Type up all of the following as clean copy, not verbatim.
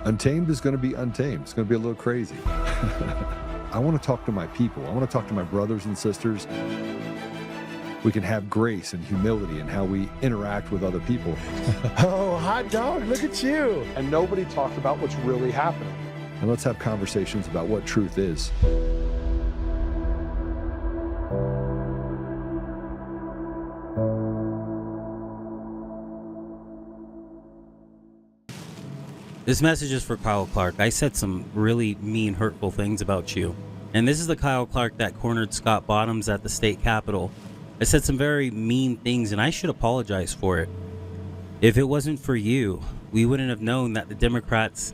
Untamed is going to be untamed. It's going to be a little crazy. I want to talk to my people. I want to talk to my brothers and sisters. We can have grace and humility in how we interact with other people. Oh, hot dog, look at you. And nobody talked about what's really happening. And let's have conversations about what truth is. This message is for Kyle Clark. I said some really mean, hurtful things about you. And this is the Kyle Clark that cornered Scott Bottoms at the state capitol. I said some very mean things, and I should apologize for it. If it wasn't for you, we wouldn't have known that the Democrats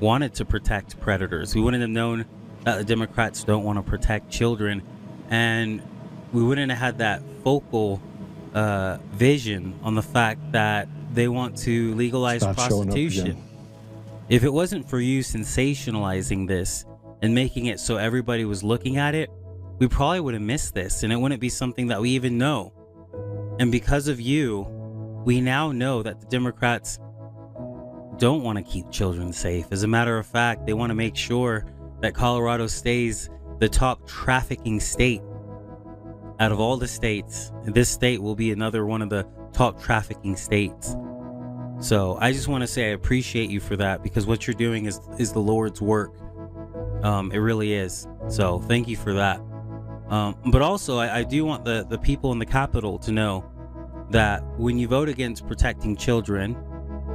wanted to protect predators. We wouldn't have known that the Democrats don't want to protect children. And we wouldn't have had that focal vision on the fact that they want to legalize prostitution. If it wasn't for you sensationalizing this and making it so everybody was looking at it, we probably would have missed this, and it wouldn't be something that we even know. And because of you, we now know that the Democrats don't want to keep children safe. As a matter of fact, they want to make sure that Colorado stays the top trafficking state out of all the states. And this state will be another one of the top trafficking states. So I just want to say I appreciate you for that, because what you're doing is the Lord's work. It really is. So thank you for that. But also, I do want the people in the Capitol to know that when you vote against protecting children,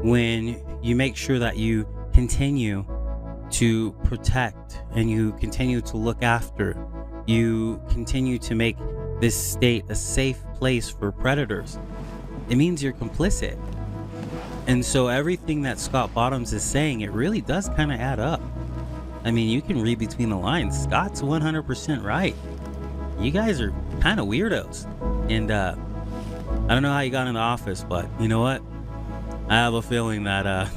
when you make sure that you continue to protect and you continue to look after, you continue to make this state a safe place for predators, it means you're complicit. And so everything that Scott Bottoms is saying, it really does kind of add up. I mean, you can read between the lines. Scott's 100% right. You guys are kind of weirdos. And I don't know how you got in the office, but you know what? I have a feeling that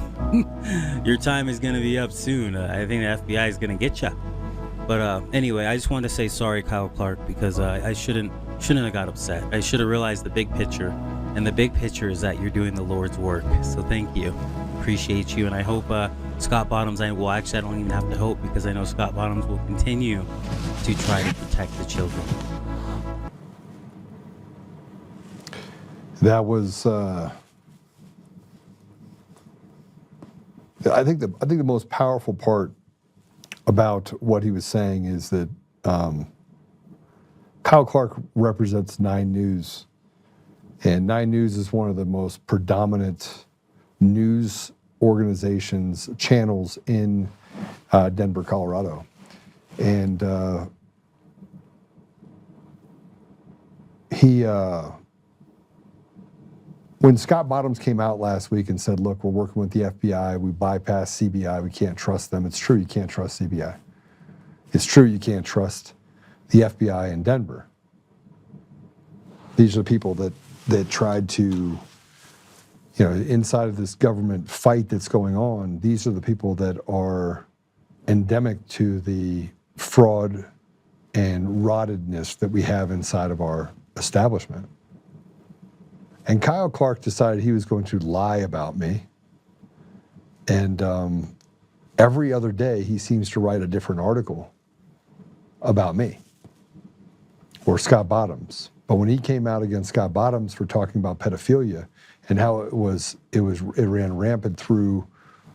your time is going to be up soon. I think the FBI is going to get you. But anyway, I just wanted to say sorry, Kyle Clark, because I shouldn't have got upset. I should have realized the big picture. And the big picture is that you're doing the Lord's work. So thank you. Appreciate you. And I hope Scott Bottoms, I don't even have to hope, because I know Scott Bottoms will continue to try to protect the children. That was, I think the most powerful part about what he was saying is that Kyle Clark represents 9 News. And 9 News is one of the most predominant news organizations, channels in Denver, Colorado. And when Scott Bottoms came out last week and said, look, we're working with the FBI, we bypassed CBI, we can't trust them. It's true, you can't trust CBI. It's true, you can't trust the FBI in Denver. These are people that tried to, inside of this government fight that's going on, these are the people that are endemic to the fraud and rottedness that we have inside of our establishment. And Kyle Clark decided he was going to lie about me. And every other day, he seems to write a different article about me or Scott Bottoms. But when he came out against Scott Bottoms for talking about pedophilia and how it ran rampant through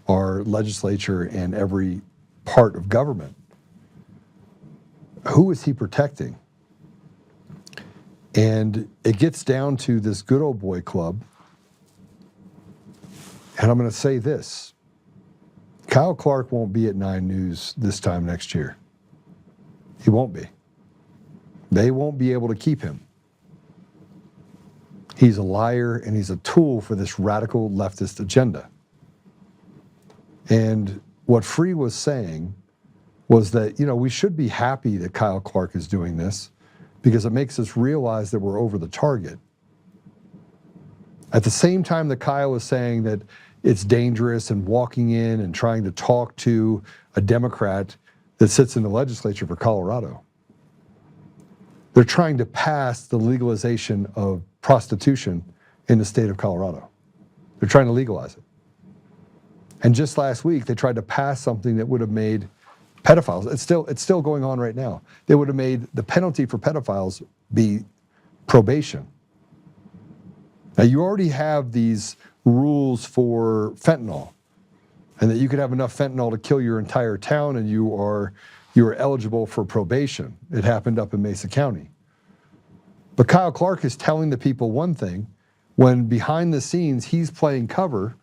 our legislature and every part of government, who was he protecting? And it gets down to this good old boy club. And I'm going to say this. Kyle Clark won't be at 9 News this time next year. He won't be. They won't be able to keep him. He's a liar, and he's a tool for this radical leftist agenda. And what Free was saying was that, we should be happy that Kyle Clark is doing this, because it makes us realize that we're over the target. At the same time that Kyle was saying that it's dangerous and walking in and trying to talk to a Democrat that sits in the legislature for Colorado, they're trying to pass the legalization of prostitution in the state of Colorado. They're trying to legalize it. And just last week, they tried to pass something that would have made pedophiles, it's still going on right now. They would have made the penalty for pedophiles be probation. Now you already have these rules for fentanyl, and that you could have enough fentanyl to kill your entire town, and you are eligible for probation. It happened up in Mesa County. But Kyle Clark is telling the people one thing, when behind the scenes he's playing cover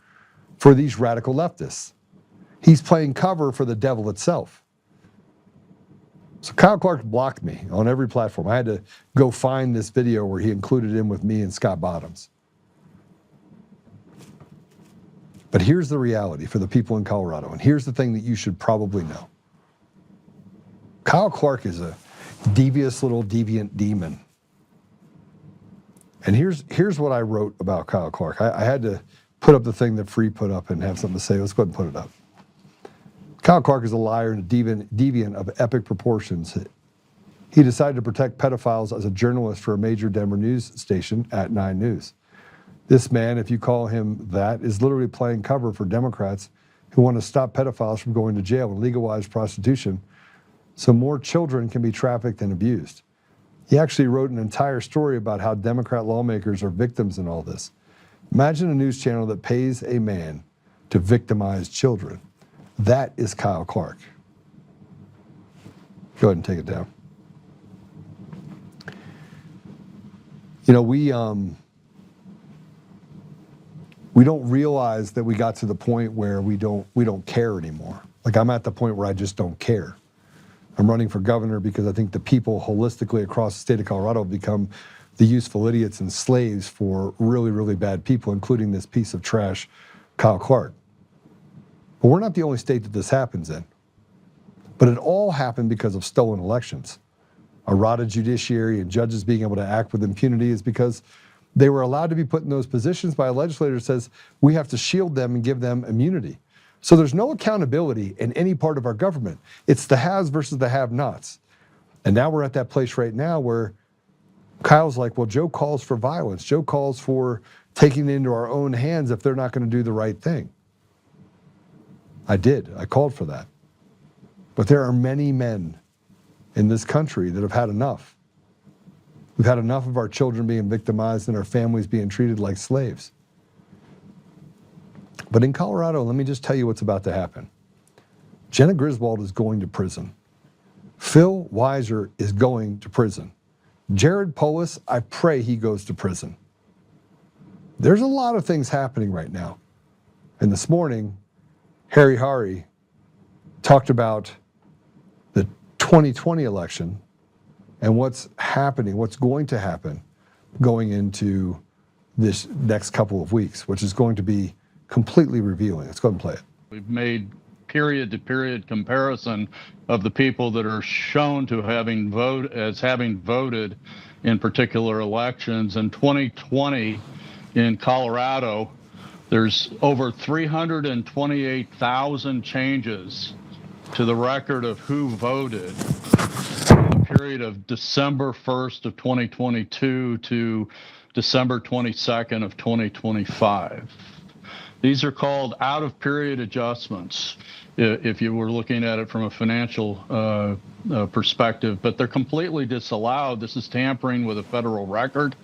for these radical leftists. He's playing cover for the devil itself. So Kyle Clark blocked me on every platform. I had to go find this video where he included him with me and Scott Bottoms. But here's the reality for the people in Colorado, and here's the thing that you should probably know. Kyle Clark is a devious little deviant demon. And here's what I wrote about Kyle Clark. I had to put up the thing that Free put up and have something to say. Let's go ahead and put it up. Kyle Clark is a liar and a deviant of epic proportions. He decided to protect pedophiles as a journalist for a major Denver news station at 9 News. This man, if you call him that, is literally playing cover for Democrats who want to stop pedophiles from going to jail and legalize prostitution so more children can be trafficked and abused. He actually wrote an entire story about how Democrat lawmakers are victims in all this. Imagine a news channel that pays a man to victimize children. That is Kyle Clark. Go ahead and take it down. You know, we don't realize that we got to the point where we don't care anymore. Like, I'm at the point where I just don't care. I'm running for governor because I think the people holistically across the state of Colorado have become the useful idiots and slaves for really, really bad people, including this piece of trash, Kyle Clark. But we're not the only state that this happens in. But it all happened because of stolen elections. A rotted judiciary and judges being able to act with impunity is because they were allowed to be put in those positions by a legislator that says we have to shield them and give them immunity. So there's no accountability in any part of our government. It's the haves versus the have-nots. And now we're at that place right now where Kyle's like, well, Joe calls for violence. Joe calls for taking it into our own hands if they're not going to do the right thing. I did. I called for that. But there are many men in this country that have had enough. We've had enough of our children being victimized and our families being treated like slaves. But in Colorado, let me just tell you what's about to happen. Jenna Griswold is going to prison. Phil Weiser is going to prison. Jared Polis, I pray he goes to prison. There's a lot of things happening right now. And this morning, Harry talked about the 2020 election and what's happening, what's going to happen going into this next couple of weeks, which is going to be completely revealing. Let's go ahead and play it. We've made period-to-period comparison of the people that are shown to having voted in particular elections. In 2020 in Colorado, there's over 328,000 changes to the record of who voted in the period of December 1st of 2022 to December 22nd of 2025. These are called out-of-period adjustments, if you were looking at it from a financial perspective, but they're completely disallowed. This is tampering with a federal record.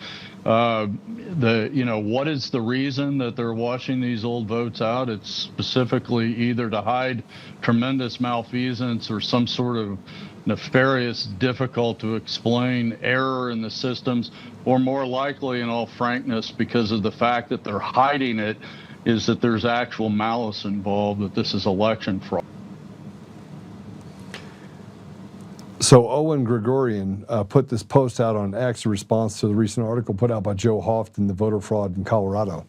What is the reason that they're washing these old votes out? It's specifically either to hide tremendous malfeasance or some sort of nefarious, difficult to explain error in the systems, or more likely, in all frankness, because of the fact that they're hiding it, is that there's actual malice involved, that this is election fraud. So Owen Gregorian put this post out on X in response to the recent article put out by Joe Oltmann, the voter fraud in Colorado.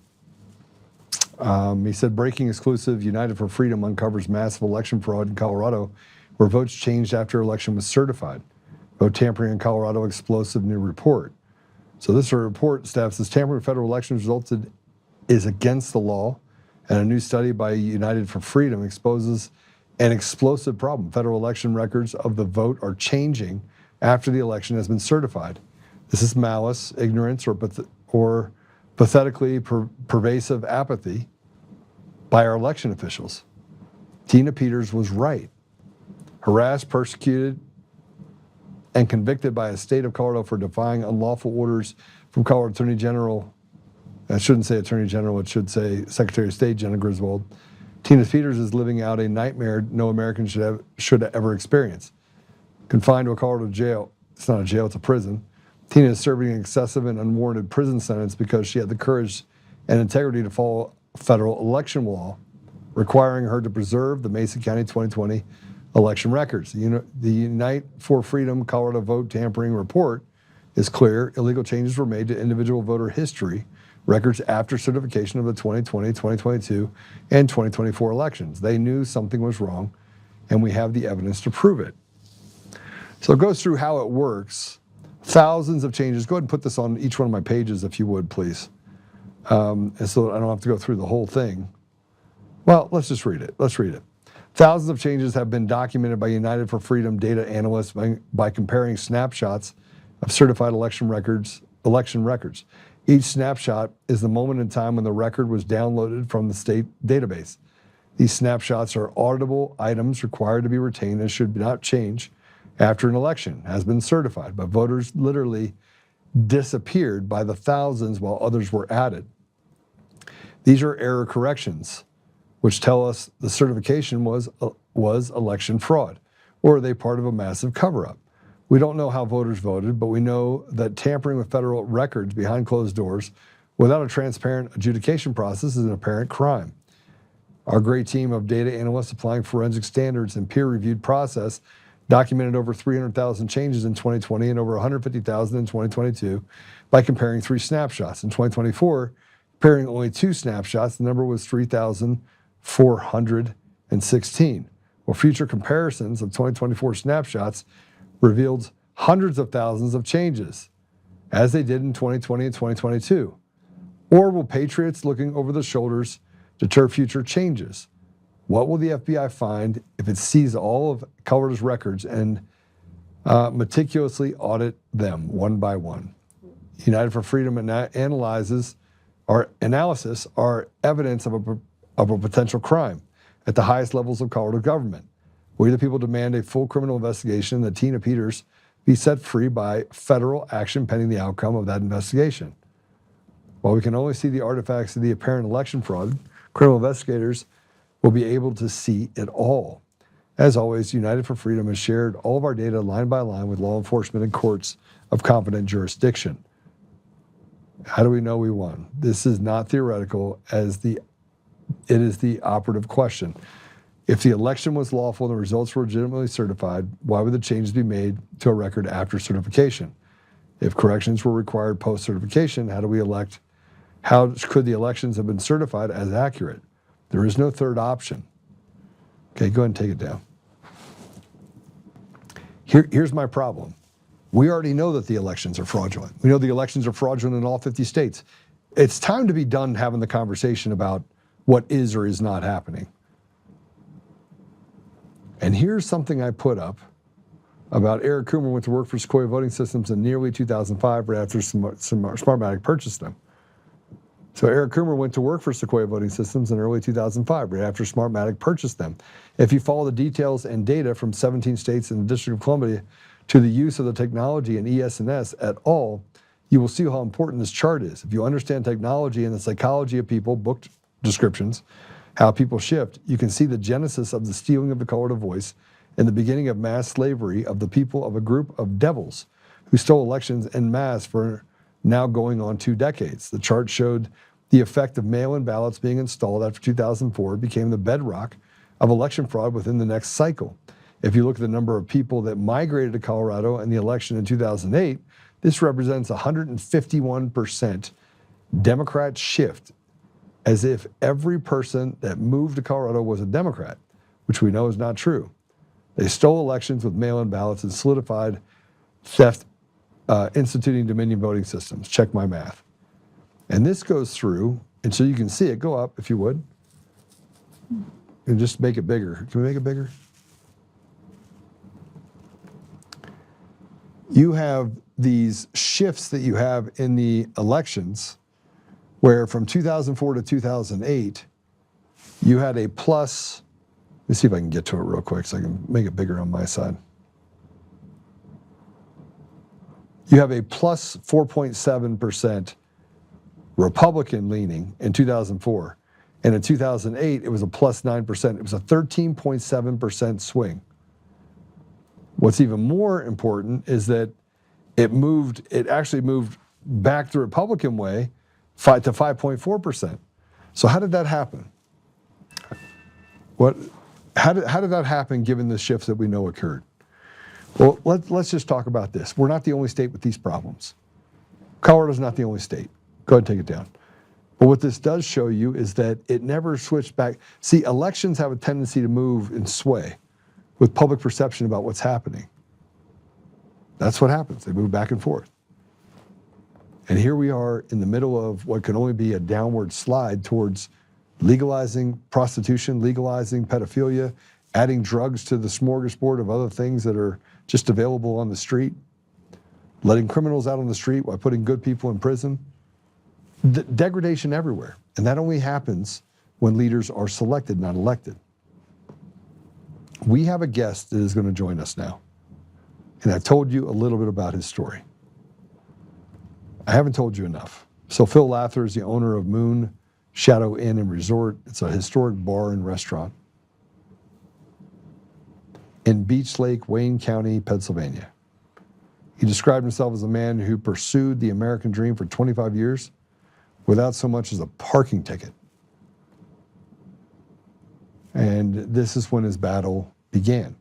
He said, breaking exclusive, United for Freedom uncovers massive election fraud in Colorado where votes changed after election was certified. Vote tampering in Colorado, explosive new report. So this report staff says tampering federal elections resulted is against the law, and a new study by United for Freedom exposes an explosive problem. Federal election records of the vote are changing after the election has been certified. This is malice, ignorance, or pathetically pervasive apathy. by our election officials. Tina Peters was right. Harassed, persecuted, and convicted by a state of Colorado for defying unlawful orders from Colorado Attorney General, I shouldn't say Attorney General, it should say Secretary of State Jenna Griswold. Tina Peters is living out a nightmare no American should ever experience. Confined to a Colorado jail, it's not a jail, it's a prison. Tina is serving an excessive and unwarranted prison sentence because she had the courage and integrity to follow federal election law, requiring her to preserve the Mason County 2020 election records. The Unite for Freedom Colorado Vote Tampering Report is clear. Illegal changes were made to individual voter history records after certification of the 2020, 2022, and 2024 elections. They knew something was wrong, and we have the evidence to prove it. So it goes through how it works. Thousands of changes. Go ahead and put this on each one of my pages if you would, please. And so that I don't have to go through the whole thing. Well, let's just read it. Let's read it. Thousands of changes have been documented by United for Freedom data analysts by comparing snapshots of certified election records. Each snapshot is the moment in time when the record was downloaded from the state database. These snapshots are auditable items required to be retained and should not change after an election has been certified, but voters literally disappeared by the thousands while others were added. These are error corrections, which tell us the certification was election fraud, or are they part of a massive cover-up? We don't know how voters voted, but we know that tampering with federal records behind closed doors without a transparent adjudication process is an apparent crime. Our great team of data analysts applying forensic standards and peer-reviewed process documented over 300,000 changes in 2020 and over 150,000 in 2022 by comparing 3 snapshots. In 2024, comparing only 2 snapshots, the number was 3,416. Well, future comparisons of 2024 snapshots revealed hundreds of thousands of changes, as they did in 2020 and 2022. Or will patriots looking over the shoulders deter future changes? What will the FBI find if it sees all of Colorado's records and meticulously audit them one by one? United for Freedom analysis are evidence of a potential crime at the highest levels of Colorado government. We the people demand a full criminal investigation that Tina Peters be set free by federal action pending the outcome of that investigation. While we can only see the artifacts of the apparent election fraud, criminal investigators will be able to see it all. As always, United for Freedom has shared all of our data line by line with law enforcement and courts of competent jurisdiction. How do we know we won? This is not theoretical, it is the operative question. If the election was lawful and the results were legitimately certified, why would the changes be made to a record after certification? If corrections were required post-certification, how could the elections have been certified as accurate? There is no third option. Okay, go ahead and take it down. Here's my problem. We already know that the elections are fraudulent. We know the elections are fraudulent in all 50 states. It's time to be done having the conversation about what is or is not happening. And here's something I put up about Eric Coomer went to work for Sequoia Voting Systems in nearly 2005 right after Smartmatic purchased them. So Eric Coomer went to work for Sequoia Voting Systems in early 2005 right after Smartmatic purchased them. If you follow the details and data from 17 states and the District of Columbia to the use of the technology in ES&S at all, you will see how important this chart is. If you understand technology and the psychology of people, book descriptions, how people shift, you can see the genesis of the stealing of the Colorado voice and the beginning of mass slavery of the people of a group of devils who stole elections en masse for now going on 2 decades. The chart showed the effect of mail-in ballots being installed after 2004 became the bedrock of election fraud within the next cycle. If you look at the number of people that migrated to Colorado in the election in 2008, this represents 151% Democrat shift, as if every person that moved to Colorado was a Democrat, which we know is not true. They stole elections with mail-in ballots and solidified theft, instituting Dominion voting systems. Check my math. And this goes through, and so you can see it. Go up, if you would. And just make it bigger. Can we make it bigger? You have these shifts that you have in the elections, where from 2004 to 2008, you had a plus, let me see if I can get to it real quick so I can make it bigger on my side. You have a plus 4.7% Republican leaning in 2004. And in 2008, it was a plus 9%. It was a 13.7% swing. What's even more important is that it actually moved back the Republican way to 5.4%. So how did that happen? How did that happen given the shifts that we know occurred? Well, let's just talk about this. We're not the only state with these problems. Colorado's not the only state. Go ahead and take it down. But what this does show you is that it never switched back. See, elections have a tendency to move and sway with public perception about what's happening. That's what happens. They move back and forth. And here we are in the middle of what can only be a downward slide towards legalizing prostitution, legalizing pedophilia, adding drugs to the smorgasbord of other things that are just available on the street, letting criminals out on the street while putting good people in prison. Degradation everywhere. And that only happens when leaders are selected, not elected. We have a guest that is going to join us now. And I've told you a little bit about his story. I haven't told you enough. So Phil Lather is the owner of Moon Shadow Inn and Resort. It's a historic bar and restaurant in Beach Lake, Wayne County, Pennsylvania. He described himself as a man who pursued the American dream for 25 years without so much as a parking ticket. And this is when his battle began.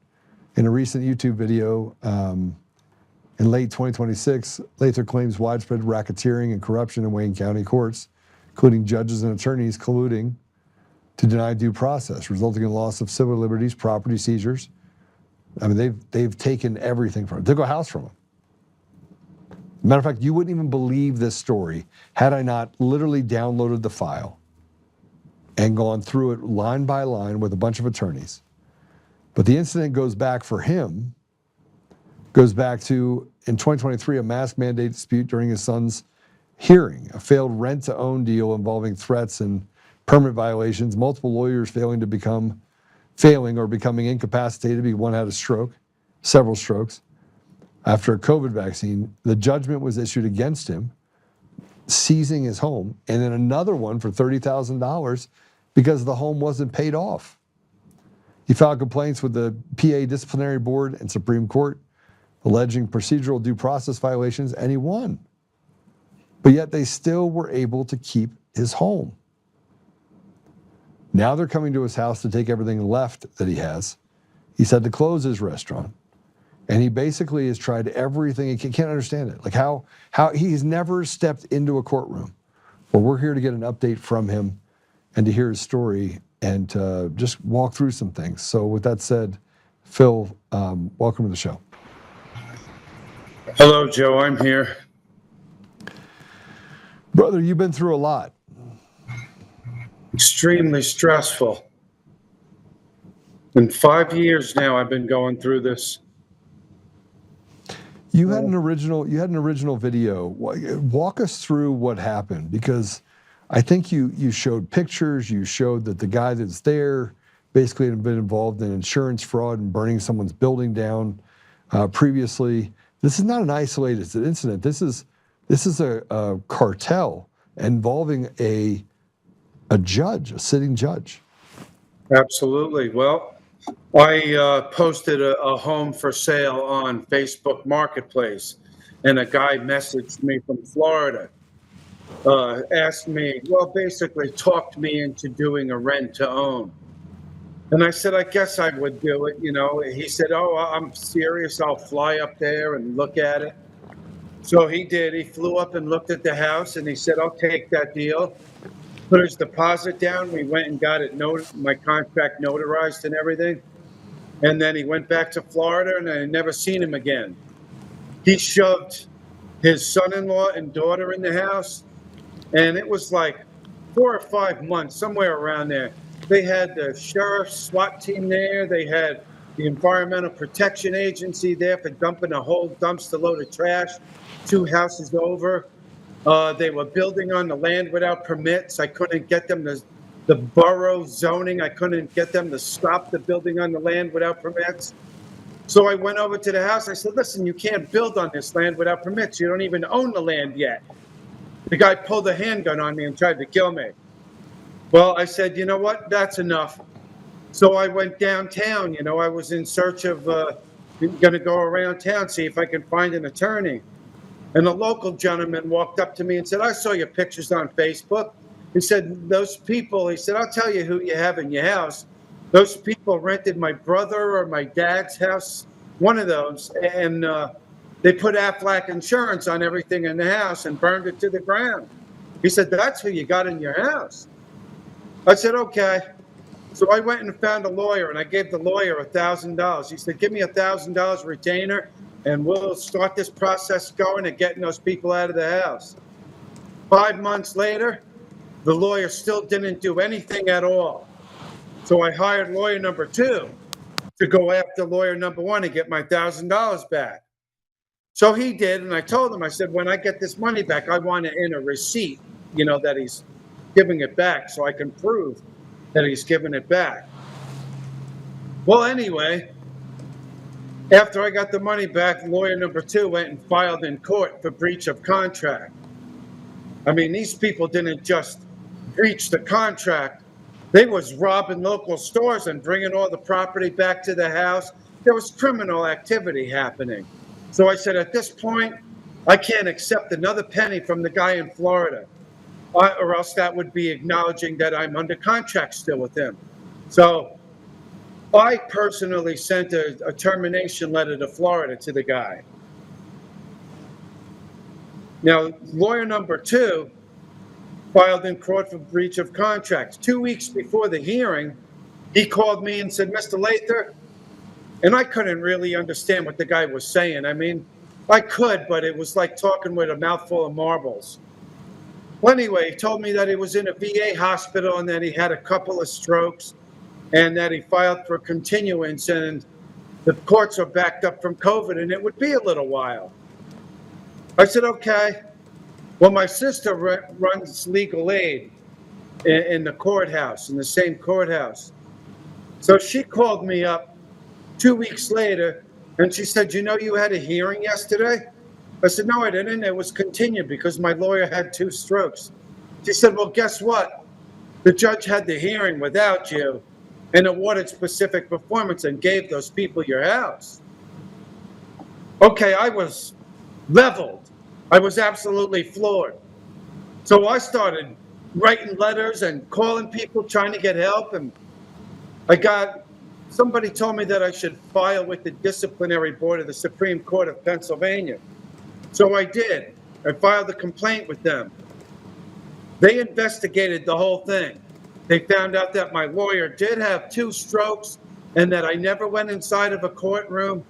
In a recent YouTube video, in late 2026, Lather claims widespread racketeering and corruption in Wayne County courts, including judges and attorneys colluding to deny due process, resulting in loss of civil liberties, property seizures. I mean, they've taken everything from him. They took a house from him. Matter of fact, you wouldn't even believe this story had I not literally downloaded the file and gone through it line by line with a bunch of attorneys. But the incident goes back for him, goes back to, in 2023, a mask mandate dispute during his son's hearing, a failed rent-to-own deal involving threats and permit violations, multiple lawyers failing or becoming incapacitated because one had a stroke, several strokes. After a COVID vaccine, the judgment was issued against him, seizing his home, and then another one for $30,000 because the home wasn't paid off. He filed complaints with the PA Disciplinary Board and Supreme Court, alleging procedural due process violations, and he won. But yet they still were able to keep his home. Now they're coming to his house to take everything left that he has. He's had to close his restaurant. And he basically has tried everything. He can't understand it. Like how he's never stepped into a courtroom. Well, we're here to get an update from him and to hear his story and just walk through some things. So with that said, Phil, welcome to the show. Hello, Joe. I'm here. Brother, you've been through a lot. Extremely stressful. In 5 years now, I've been going through this. You had an original video. Walk us through what happened, because I think you showed pictures. You showed that the guy that's there basically had been involved in insurance fraud and burning someone's building down previously. This is not an isolated incident. This is a cartel involving a judge, a sitting judge. Absolutely. Well, I posted a home for sale on Facebook Marketplace, and a guy messaged me from Florida, asked me, well, basically talked me into doing a rent to own. And I said, I guess I would do it. You know, he said, oh, I'm serious. I'll fly up there and look at it. So he did. He flew up and looked at the house, and he said, I'll take that deal. Put his deposit down. We went and got it, my contract notarized and everything. And then he went back to Florida, and I never seen him again. He shoved his son-in-law and daughter in the house, and it was like 4 or 5 months, somewhere around there. They had the sheriff's SWAT team there. They had the Environmental Protection Agency there for dumping a whole dumpster load of trash 2 houses over. They were building on the land without permits. I couldn't get them to the borough zoning. I couldn't get them to stop the building on the land without permits. So I went over to the house. I said, listen, you can't build on this land without permits. You don't even own the land yet. The guy pulled a handgun on me and tried to kill me. Well, I said, you know what? That's enough. So I went downtown. You know, I was in search of, going to go around town, see if I can find an attorney. And a local gentleman walked up to me and said, I saw your pictures on Facebook. He said, those people, he said, I'll tell you who you have in your house. Those people rented my brother or my dad's house, one of those, and they put Aflac insurance on everything in the house and burned it to the ground. He said, that's who you got in your house. I said, okay. So I went and found a lawyer, and I gave the lawyer $1,000. He said, give me $1,000 retainer, and we'll start this process going and getting those people out of the house. 5 months later, the lawyer still didn't do anything at all. So I hired lawyer number 2 to go after lawyer number 1 and get my $1,000 back. So he did, and I told him, I said, when I get this money back, I want it in a receipt, you know, that he's giving it back so I can prove that he's giving it back. Well, anyway, after I got the money back, lawyer number 2 went and filed in court for breach of contract. I mean, these people didn't just breach the contract. They was robbing local stores and bringing all the property back to the house. There was criminal activity happening. So I said, at this point, I can't accept another penny from the guy in Florida, or else that would be acknowledging that I'm under contract still with him. So I personally sent a termination letter to Florida to the guy. Now, lawyer number 2 filed in court for breach of contract. 2 weeks before the hearing, he called me and said, Mr. Lather, and I couldn't really understand what the guy was saying. I mean, I could, but it was like talking with a mouthful of marbles. Well, anyway, he told me that he was in a VA hospital and that he had a couple of strokes and that he filed for continuance and the courts are backed up from COVID and it would be a little while. I said, okay. Well, my sister runs legal aid in the courthouse, in the same courthouse. So she called me up 2 weeks later, and she said, you know, you had a hearing yesterday? I said, no, I didn't. It was continued because my lawyer had 2 strokes. She said, well, guess what? The judge had the hearing without you and awarded specific performance and gave those people your house. Okay, I was leveled. I was absolutely floored. So I started writing letters and calling people trying to get help. And somebody told me that I should file with the disciplinary board of the Supreme Court of Pennsylvania. So I did. I filed a complaint with them. They investigated the whole thing. They found out that my lawyer did have 2 strokes and that I never went inside of a courtroom.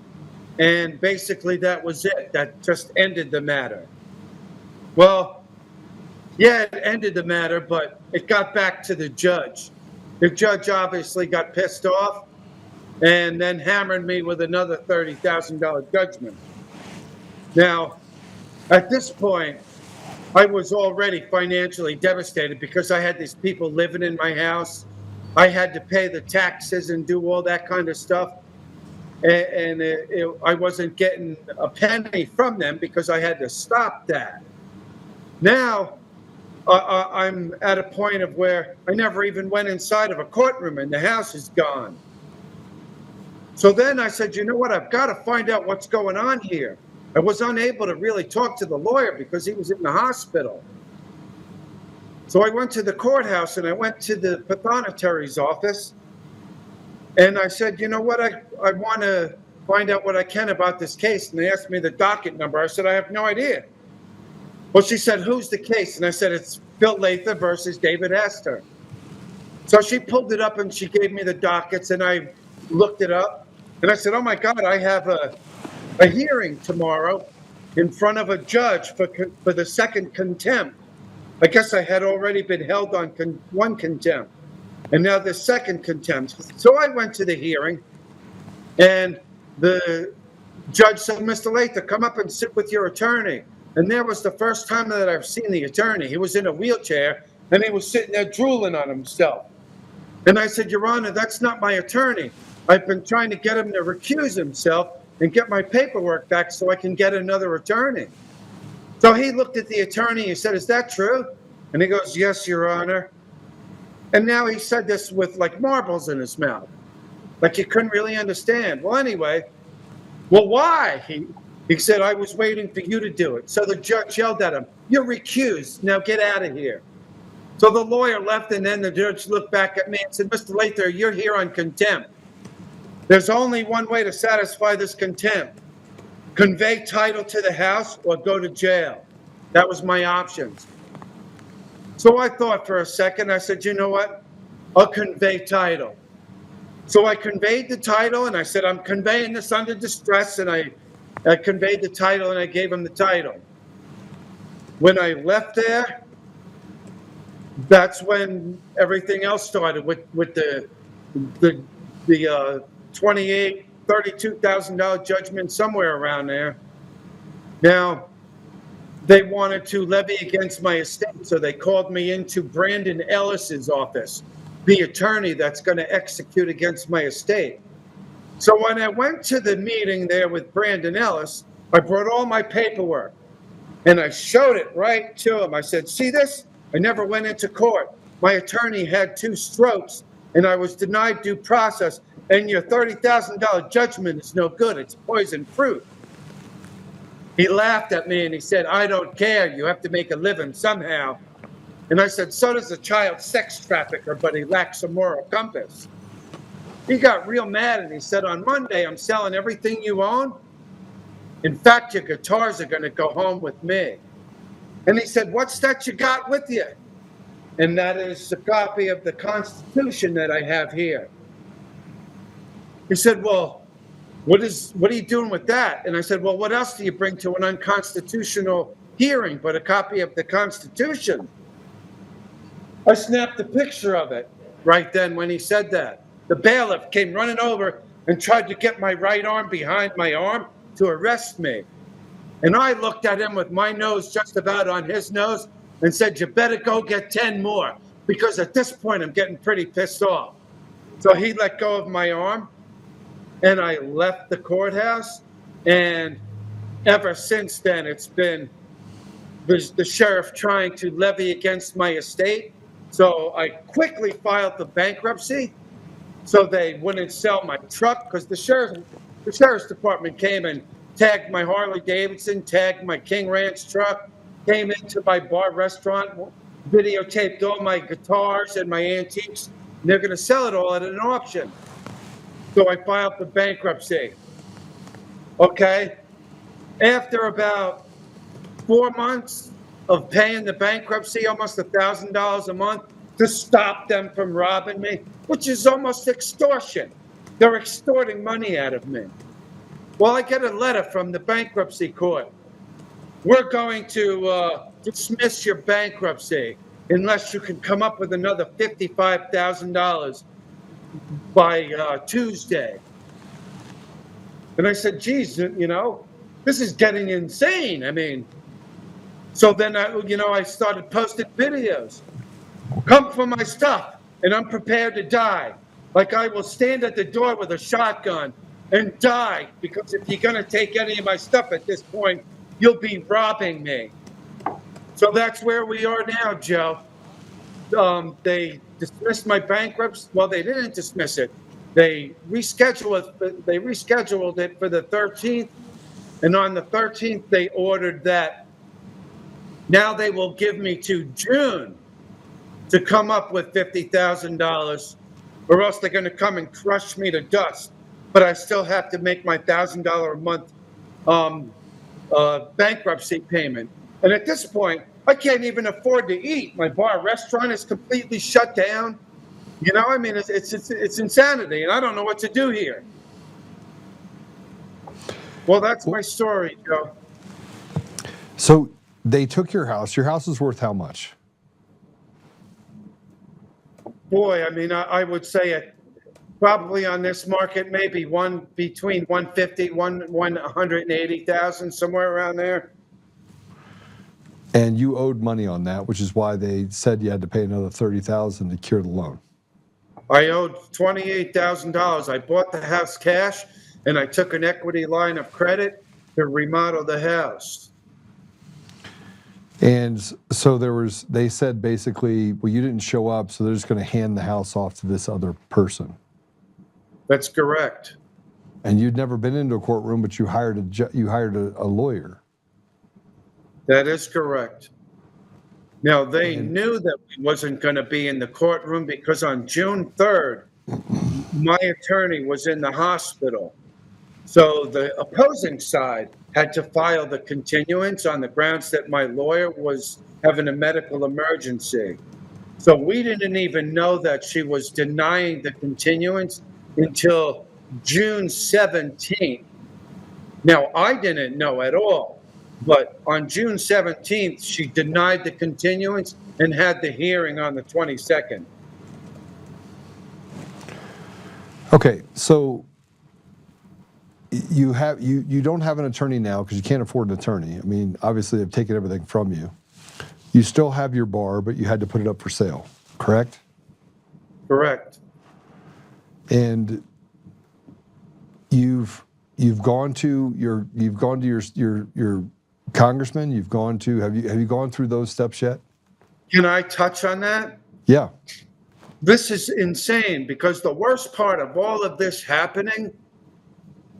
And basically that was it. That just ended the matter. Well, yeah, it ended the matter, but it got back to the judge. The judge obviously got pissed off and then hammered me with another $30,000 judgment. Now, at this point, I was already financially devastated because I had these people living in my house. I had to pay the taxes and do all that kind of stuff. And I wasn't getting a penny from them because I had to stop that. Now, I'm at a point of where I never even went inside of a courtroom and the house is gone. So then I said, you know what? I've got to find out what's going on here. I was unable to really talk to the lawyer because he was in the hospital. So I went to the courthouse and I went to the pathonetary's office. And I said, you know what, I want to find out what I can about this case. And they asked me the docket number. I said, I have no idea. Well, she said, who's the case? And I said, it's Phil Lather versus David Hester. So she pulled it up and she gave me the dockets and I looked it up. And I said, oh my God, I have a hearing tomorrow in front of a judge for the second contempt. I guess I had already been held on one contempt. And now the second contempt. So I went to the hearing, and the judge said, Mr. Lather, come up and sit with your attorney. And there was the first time that I've seen the attorney. He was in a wheelchair, and he was sitting there drooling on himself. And I said, Your Honor, that's not my attorney. I've been trying to get him to recuse himself and get my paperwork back so I can get another attorney. So he looked at the attorney and said, Is that true? And he goes, Yes, Your Honor. And now he said this with like marbles in his mouth, like you couldn't really understand. Well, anyway, well, why? He said, I was waiting for you to do it. So the judge yelled at him, You're recused. Now get out of here. So the lawyer left, and then the judge looked back at me and said, Mr. Lather, you're here on contempt. There's only one way to satisfy this contempt. Convey title to the house or go to jail. That was my options. So I thought for a second. I said, you know what? I'll convey title. So I conveyed the title, and I said, I'm conveying this under distress, and I conveyed the title, and I gave him the title. When I left there, that's when everything else started with the $32,000 judgment somewhere around there. Now, they wanted to levy against my estate, so they called me into Brandon Ellis's office, the attorney that's going to execute against my estate. So when I went to the meeting there with Brandon Ellis, I brought all my paperwork, and I showed it right to him. I said, see this? I never went into court. My attorney had 2 strokes, and I was denied due process, and your $30,000 judgment is no good. It's poison fruit. He laughed at me and he said, I don't care. You have to make a living somehow. And I said, so does a child sex trafficker, but he lacks a moral compass. He got real mad and he said, on Monday, I'm selling everything you own. In fact, your guitars are going to go home with me. And he said, what's that you got with you? And that is a copy of the Constitution that I have here. He said, well, what are you doing with that? And I said, well, what else do you bring to an unconstitutional hearing but a copy of the Constitution? I snapped a picture of it right then when he said that. The bailiff came running over and tried to get my right arm behind my arm to arrest me. And I looked at him with my nose just about on his nose and said, you better go get 10 more, because at this point I'm getting pretty pissed off. So he let go of my arm, and I left the courthouse. And ever since then, it's been the sheriff trying to levy against my estate. So I quickly filed the bankruptcy so they wouldn't sell my truck, because the sheriff's department came and tagged my Harley Davidson, tagged my King Ranch truck, came into my bar restaurant, videotaped all my guitars and my antiques, and they're going to sell it all at an auction. So I filed the bankruptcy. Okay. After about 4 months of paying the bankruptcy, almost $1,000 a month, to stop them from robbing me, which is almost extortion. They're extorting money out of me. Well, I get a letter from the bankruptcy court. We're going to dismiss your bankruptcy unless you can come up with another $55,000 by Tuesday. And I said, geez, this is getting insane. I mean, so then I started posting videos. Come for my stuff, and I'm prepared to die. Like, I will stand at the door with a shotgun and die, because if you're going to take any of my stuff at this point, you'll be robbing me. So that's where we are now, Joe. They dismissed my bankruptcy. Well, they didn't dismiss it. They rescheduled it for the 13th. And on the 13th, they ordered that now they will give me to June to come up with $50,000, or else they're going to come and crush me to dust. But I still have to make my $1,000 a month bankruptcy payment. And at this point, I can't even afford to eat. My bar restaurant is completely shut down. It's insanity, and I don't know what to do here. Well, that's my story, Joe. So they took your house. Your house is worth how much? Boy, I would say it probably on this market, maybe between 150, 180,000, somewhere around there. And you owed money on that, which is why they said you had to pay another $30,000 to cure the loan. I owed $28,000. I bought the house cash, and I took an equity line of credit to remodel the house. And so they said basically, well, you didn't show up, so they're just going to hand the house off to this other person. That's correct. And you'd never been into a courtroom, but you hired a lawyer. That is correct. Now, they knew that we wasn't going to be in the courtroom because on June 3rd, my attorney was in the hospital. So the opposing side had to file the continuance on the grounds that my lawyer was having a medical emergency. So we didn't even know that she was denying the continuance until June 17th. Now, I didn't know at all. But on June 17th, she denied the continuance and had the hearing on the 22nd. Okay, so you don't have an attorney now because you can't afford an attorney. I mean, obviously they've taken everything from you. You still have your bar, but you had to put it up for sale, correct? Correct. And you've gone to your congressman. Have you gone through those steps yet? Can I touch on that? Yeah. This is insane because the worst part of all of this happening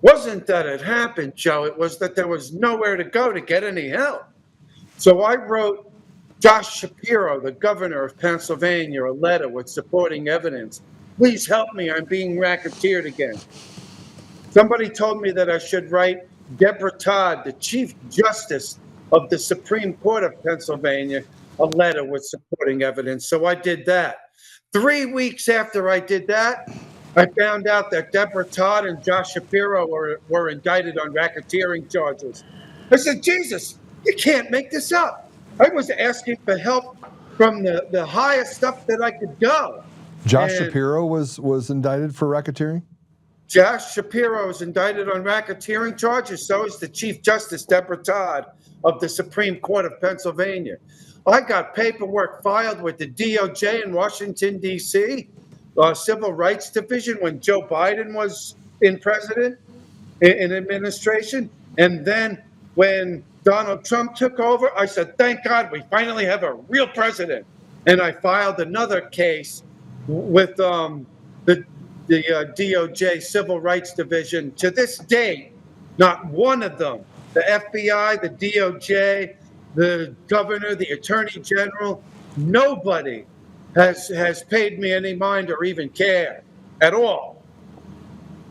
wasn't that it happened, Joe. It was that there was nowhere to go to get any help. So I wrote Josh Shapiro, the governor of Pennsylvania, a letter with supporting evidence. Please help me. I'm being racketeered again. Somebody told me that I should write Deborah Todd, the Chief Justice of the Supreme Court of Pennsylvania, a letter with supporting evidence. So I did that. 3 weeks after I did that, I found out that Deborah Todd and Josh Shapiro were indicted on racketeering charges. I said, Jesus, you can't make this up. I was asking for help from the highest up that I could go. Josh Shapiro was indicted for racketeering? Josh Shapiro is indicted on racketeering charges. So is the Chief Justice, Deborah Todd, of the Supreme Court of Pennsylvania. I got paperwork filed with the DOJ in Washington, D.C., Civil Rights Division, when Joe Biden was in administration. And then when Donald Trump took over, I said, thank God we finally have a real president. And I filed another case with the DOJ Civil Rights Division. To this date, not one of them, the FBI, the DOJ, the governor, the attorney general, nobody has paid me any mind or even care at all.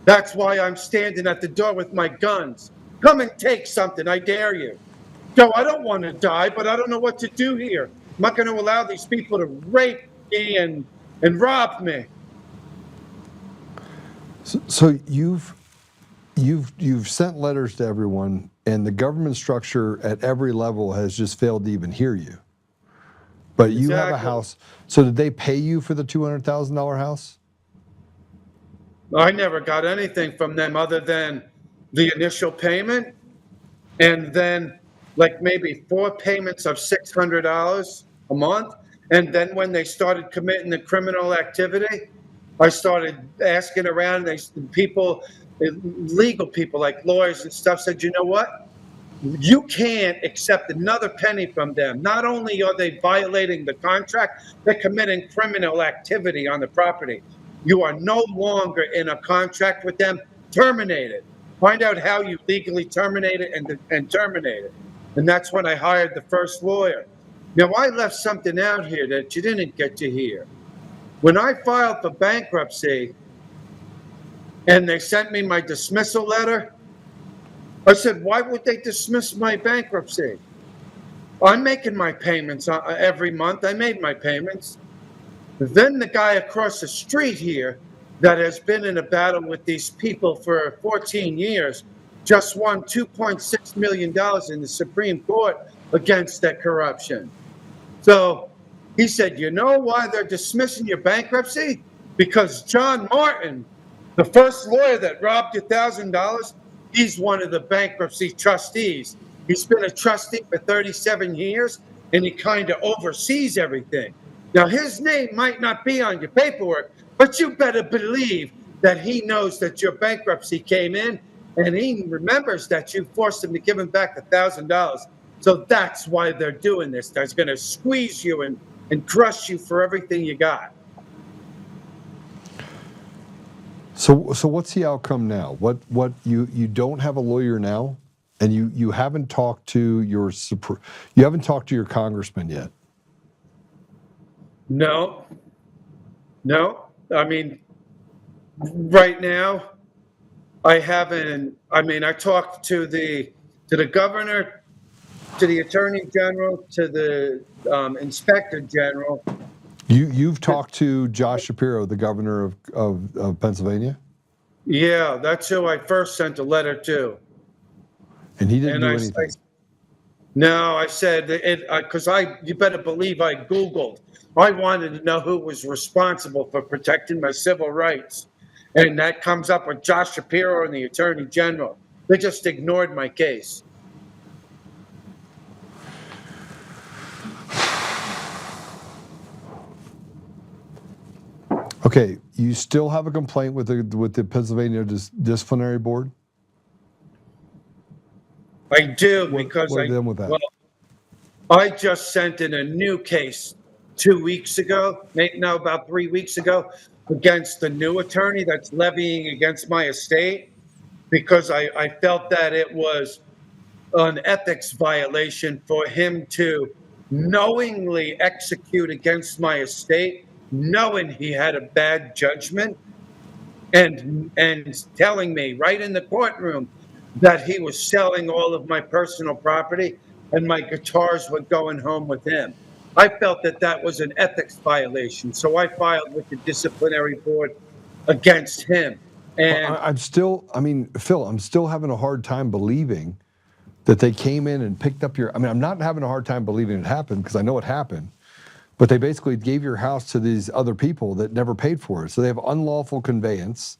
That's why I'm standing at the door with my guns. Come and take something, I dare you. Joe, I don't want to die, but I don't know what to do here. I'm not going to allow these people to rape me and rob me. So you've sent letters to everyone, and the government structure at every level has just failed to even hear you. But you have a house. So did they pay you for the $200,000 house? I never got anything from them other than the initial payment, and then like maybe 4 payments of $600 a month. And then when they started committing the criminal activity, I started asking around. Legal people like lawyers and stuff said, you know what? You can't accept another penny from them. Not only are they violating the contract, they're committing criminal activity on the property. You are no longer in a contract with them. Terminate it. Find out how you legally terminate it and terminate it. And that's when I hired the first lawyer. Now, I left something out here that you didn't get to hear. When I filed for bankruptcy and they sent me my dismissal letter, I said, why would they dismiss my bankruptcy? I'm making my payments every month. I made my payments. Then the guy across the street here that has been in a battle with these people for 14 years just won $2.6 million in the Supreme Court against that corruption. So he said, you know why they're dismissing your bankruptcy? Because John Martin, the first lawyer that robbed you $1,000, he's one of the bankruptcy trustees. He's been a trustee for 37 years, and he kind of oversees everything. Now, his name might not be on your paperwork, but you better believe that he knows that your bankruptcy came in, and he remembers that you forced him to give him back $1,000. So that's why they're doing this. They're going to squeeze you and crush you for everything you got. So what's the outcome now? What you don't have a lawyer now, and you haven't talked to your congressman yet. No. I mean, right now, I haven't. I mean, I talked to the governor, to the attorney general, to the inspector general. You've talked to Josh Shapiro, the governor of Pennsylvania? Yeah, that's who I first sent a letter to. And he didn't do anything? No, I said, because you better believe I Googled. I wanted to know who was responsible for protecting my civil rights. And that comes up with Josh Shapiro and the attorney general. They just ignored my case. Okay, you still have a complaint with the Pennsylvania disciplinary board? I do, because what are they doing with that? Well, I just sent in a new case 2 weeks ago, about 3 weeks ago, against the new attorney that's levying against my estate, because I felt that it was an ethics violation for him to knowingly execute against my estate, knowing he had a bad judgment, and telling me right in the courtroom that he was selling all of my personal property and my guitars were going home with him. I felt that that was an ethics violation, so I filed with the disciplinary board against him. And Phil, I'm still having a hard time believing that they came in and picked up I'm not having a hard time believing it happened, because I know it happened, but they basically gave your house to these other people that never paid for it. So they have unlawful conveyance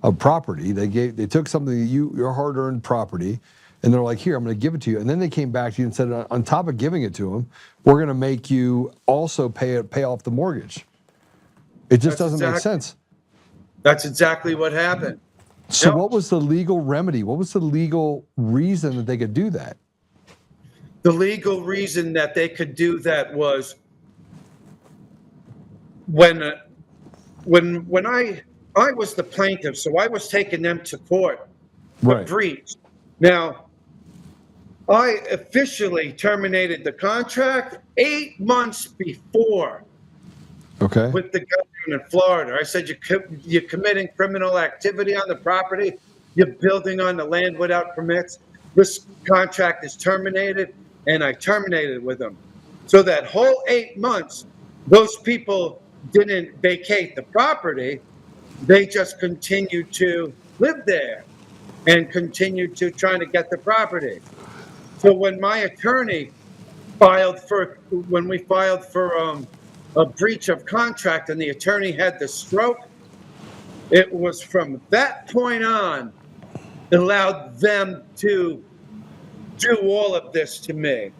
of property. They took something, your hard-earned property, and they're like, here, I'm going to give it to you. And then they came back to you and said, on top of giving it to them, we're going to make you also pay off the mortgage. It just doesn't make sense. That's exactly what happened. So what was the legal remedy? What was the legal reason that they could do that? The legal reason that they could do that was when I was the plaintiff, so I was taking them to court for breach. Now, I officially terminated the contract 8 months before. Okay. With the governor in Florida. I said, you're committing criminal activity on the property. You're building on the land without permits. This contract is terminated, and I terminated with them. So that whole 8 months, those people didn't vacate the property. They just continued to live there and continued to trying to get the property. So when my attorney when we filed for a breach of contract and the attorney had the stroke, it was from that point on allowed them to do all of this to me.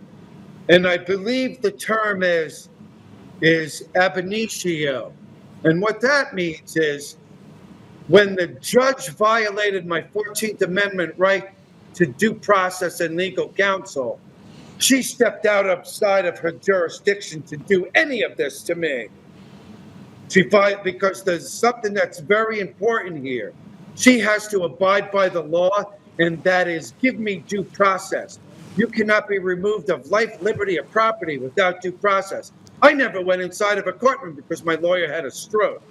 And I believe the term is ab initio. And what that means is when the judge violated my 14th Amendment right to due process and legal counsel, she stepped outside of her jurisdiction to do any of this to me. Because there's something that's very important here. She has to abide by the law, and that is give me due process. You cannot be removed of life, liberty, or property without due process. I never went inside of a courtroom because my lawyer had a stroke.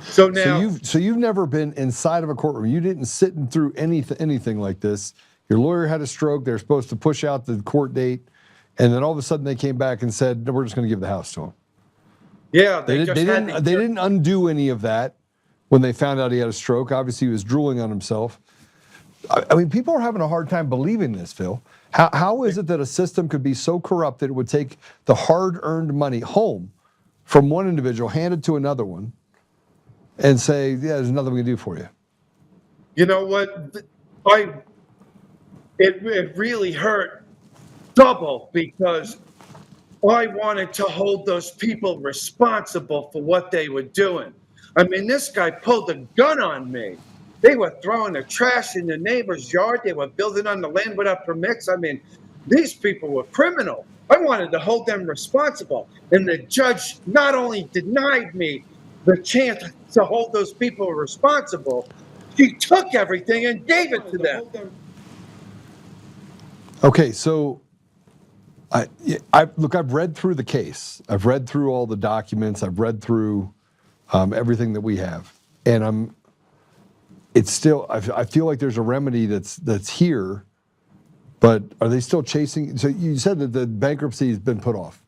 So now, so you've never been inside of a courtroom. You didn't sit through anything like this. Your lawyer had a stroke. They're supposed to push out the court date, and then all of a sudden they came back and said, "No, we're just going to give the house to him." Yeah, they didn't undo any of that when they found out he had a stroke. Obviously, he was drooling on himself. I mean, people are having a hard time believing this, Phil. How is it that a system could be so corrupt that it would take the hard-earned money home from one individual, hand it to another one, and say, "Yeah, there's nothing we can do for you"? You know what? It really hurt double, because I wanted to hold those people responsible for what they were doing. I mean, this guy pulled a gun on me. They were throwing the trash in the neighbor's yard. They were building on the land without permits. I mean, these people were criminal. I wanted to hold them responsible. And the judge not only denied me the chance to hold those people responsible, she took everything and gave it to them. Okay, so look, I've read through the case. I've read through all the documents. I've read through everything that we have, and it's still. I feel like there's a remedy that's here, but are they still chasing? So you said that the bankruptcy has been put off.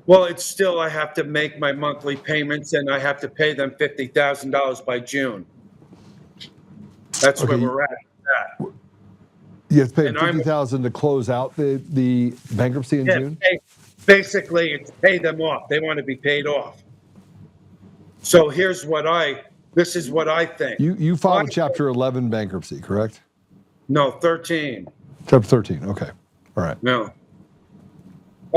Well, it's still, I have to make my monthly payments and I have to pay them $50,000 by June. That's where Okay. we're at. You have to pay And I'm- $50,000 to close out the bankruptcy in June. Basically, it's pay them off. They want to be paid off. So this is what I think. You filed a Chapter 11 bankruptcy, correct? No, 13. Chapter 13. Okay, all right. No.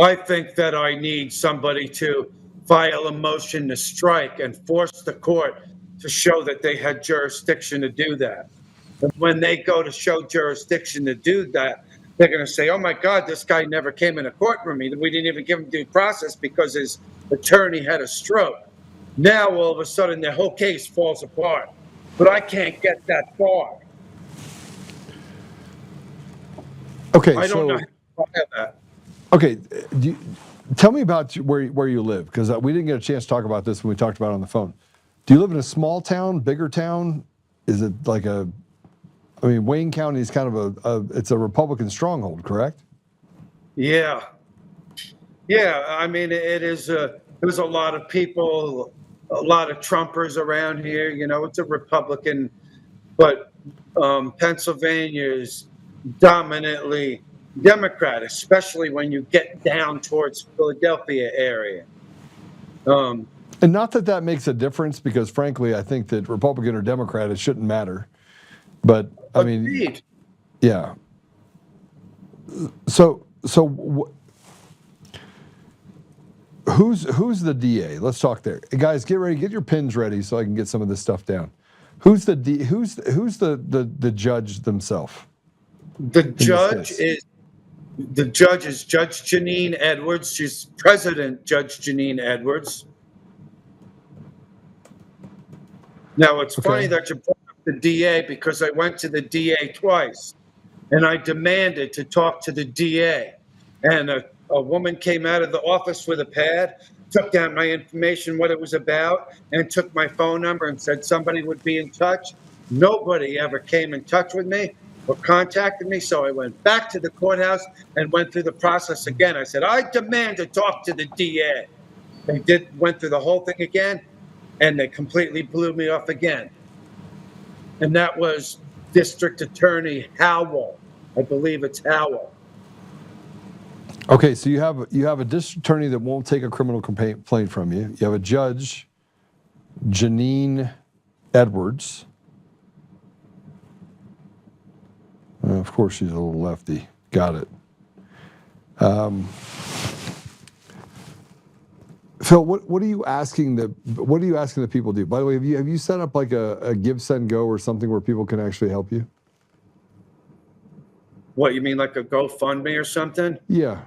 I think that I need somebody to file a motion to strike and force the court to show that they had jurisdiction to do that. And when they go to show jurisdiction to do that, they're going to say, oh my God, this guy never came in a courtroom. We didn't even give him due process because his attorney had a stroke. Now, all of a sudden, the whole case falls apart. But I can't get that far. Okay, I don't so know how to file that. okay, tell me about where you live, because we didn't get a chance to talk about this when we talked about it on the phone. Do you live in a small town, bigger town? Is it like Wayne County is kind of it's a Republican stronghold, correct? Yeah. Yeah, I mean, it is, there's a lot of people, a lot of Trumpers around here, it's a Republican, but Pennsylvania is dominantly Democrat, especially when you get down towards Philadelphia area. And not that makes a difference, because frankly, I think that Republican or Democrat, it shouldn't matter. But I mean, Agreed. yeah. So who's the DA? Let's talk there, guys. Get ready, get your pins ready, so I can get some of this stuff down. Who's the judge themselves? The judge is Judge Janine Edwards. She's President Judge Janine Edwards. Now, it's funny that you brought up the DA, because I went to the DA twice, and I demanded to talk to the DA. And a woman came out of the office with a pad, took down my information, what it was about, and took my phone number and said somebody would be in touch. Nobody ever came in touch with me or contacted me, so I went back to the courthouse and went through the process again. I said, I demand to talk to the DA. They went through the whole thing again, and they completely blew me off again. And that was District Attorney Howell. I believe it's Howell. Okay, so you have a district attorney that won't take a criminal complaint from you. You have a judge, Janine Edwards. Of course, she's a little lefty. Got it. Phil, what are you asking the people to do? By the way, have you set up like a Give, Send, Go or something where people can actually help you? What, you mean like a GoFundMe or something? Yeah.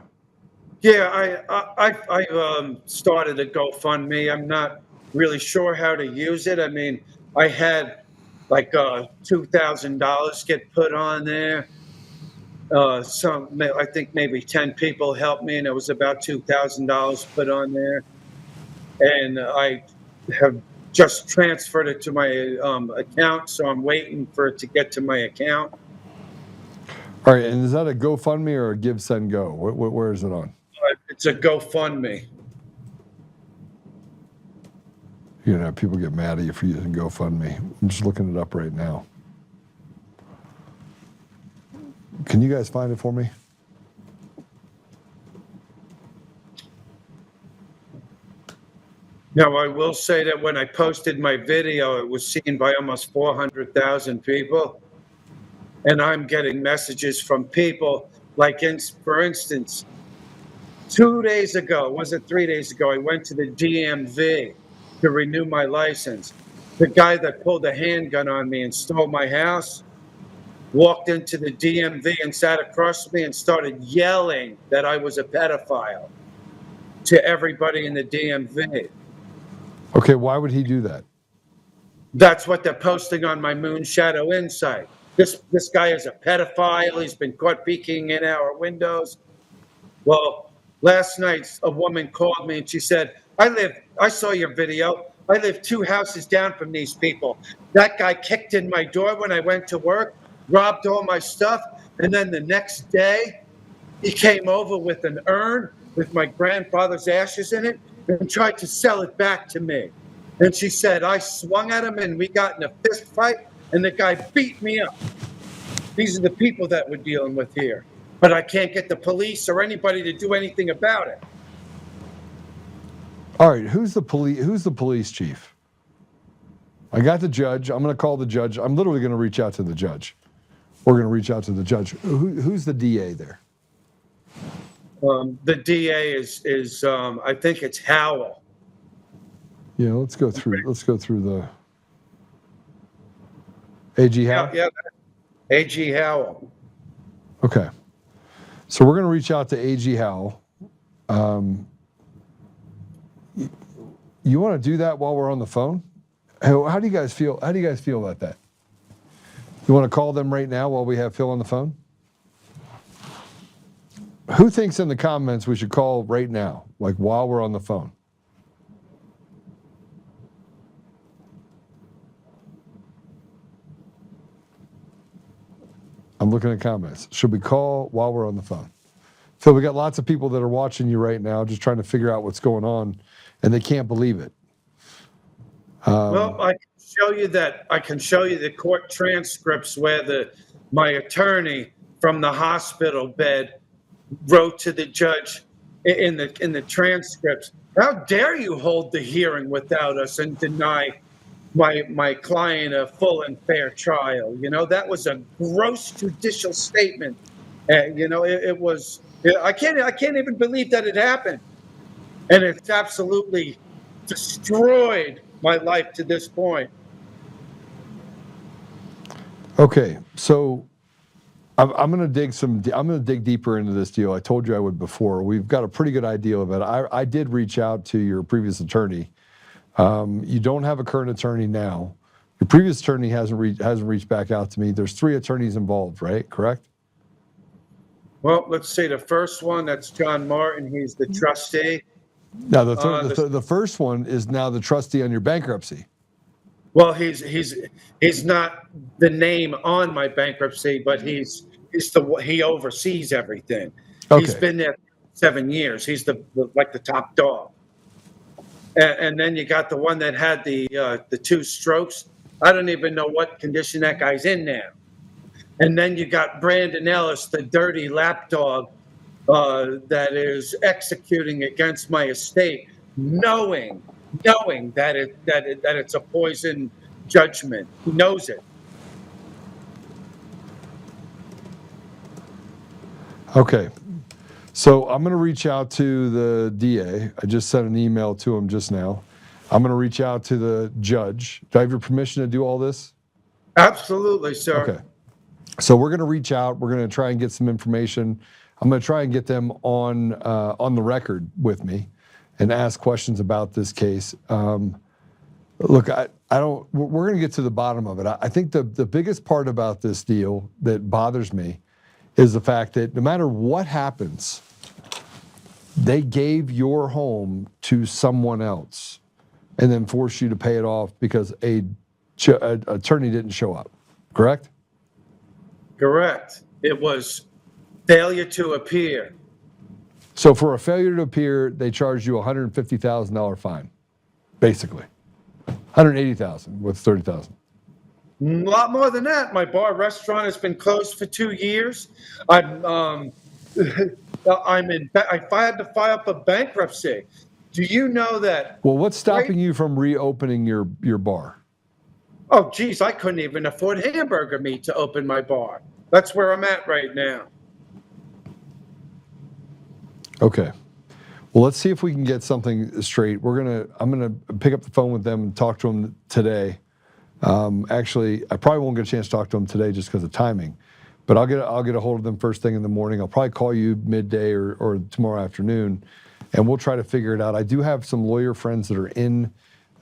Yeah, I started a GoFundMe. I'm not really sure how to use it. I mean, I had like $2,000 get put on there. I think maybe 10 people helped me, and it was about $2,000 put on there. And I have just transferred it to my account, so I'm waiting for it to get to my account. All right, and is that a GoFundMe or a Give, Send, Go? Where is it on? It's a GoFundMe. You're gonna have people get mad at you for using GoFundMe. I'm just looking it up right now. Can you guys find it for me? Now, I will say that when I posted my video, it was seen by almost 400,000 people. And I'm getting messages from people like, for instance, 2 days ago, was it 3 days ago, I went to the DMV to renew my license. The guy that pulled a handgun on me and stole my house walked into the DMV and sat across from me and started yelling that I was a pedophile to everybody in the DMV. Okay, why would he do that? That's what they're posting on my Moon Shadow Insight. This guy is a pedophile. He's been caught peeking in our windows. Well, last night a woman called me and she said, I saw your video. I live 2 houses down from these people. That guy kicked in my door when I went to work, robbed all my stuff, and then the next day he came over with an urn with my grandfather's ashes in it and tried to sell it back to me. And she said, I swung at him and we got in a fist fight and the guy beat me up. These are the people that we're dealing with here. But I can't get the police or anybody to do anything about it. All right, who's the police chief? I got the judge. I'm going to call the judge. I'm literally going to reach out to the judge. We're going to reach out to the judge. Who's the DA there? The DA is I think it's Howell. Yeah, let's go through the AG Howell. Yeah, AG Howell. Okay, so we're going to reach out to AG Howell. You want to do that while we're on the phone? How do you guys feel? How do you guys feel about that? You want to call them right now while we have Phil on the phone? Who thinks in the comments we should call right now, like while we're on the phone? I'm looking at comments. Should we call while we're on the phone? Phil, we got lots of people that are watching you right now, just trying to figure out what's going on, and they can't believe it. Well, I can show you the court transcripts where my attorney from the hospital bed wrote to the judge in the transcripts, how dare you hold the hearing without us and deny my client a full and fair trial? You know, that was a gross judicial statement. You know, it was. I can't even believe that it happened, and it's absolutely destroyed my life to this point. Okay, so I'm going to dig deeper into this deal. I told you I would before. We've got a pretty good idea of it. I did reach out to your previous attorney. You don't have a current attorney now. Your previous attorney hasn't reached back out to me. There's 3 attorneys involved, right? Correct? Well, let's see. The first one, that's John Martin. He's the trustee. Now, the first one is now the trustee on your bankruptcy. Well, he's not the name on my bankruptcy, but he oversees everything. Okay. He's been there 7 years. He's the top dog. And then you got the one that had the 2 strokes. I don't even know what condition that guy's in now. And then you got Brandon Ellis, the dirty lapdog that is executing against my estate, knowing that it's a poison judgment. He knows it. Okay. So I'm going to reach out to the DA. I just sent an email to him just now. I'm going to reach out to the judge. Do I have your permission to do all this? Absolutely, sir. Okay. So we're going to reach out. We're going to try and get some information. I'm going to try and get them on the record with me and ask questions about this case. Look, I don't. We're going to get to the bottom of it. I think the biggest part about this deal that bothers me is the fact that no matter what happens, they gave your home to someone else and then forced you to pay it off because an attorney didn't show up. Correct? Correct. It was failure to appear. So for a failure to appear, they charged you a $150,000 fine, basically. $180,000 with $30,000. A lot more than that. My bar restaurant has been closed for 2 years. I had to file for bankruptcy. Do you know that? Well, what's stopping you from reopening your bar? Oh, geez, I couldn't even afford hamburger meat to open my bar. That's where I'm at right now. Okay. Well, let's see if we can get something straight. I'm gonna pick up the phone with them and talk to them today. Actually, I probably won't get a chance to talk to them today just because of timing, but I'll get a hold of them first thing in the morning. I'll probably call you midday or tomorrow afternoon, and we'll try to figure it out. I do have some lawyer friends that are in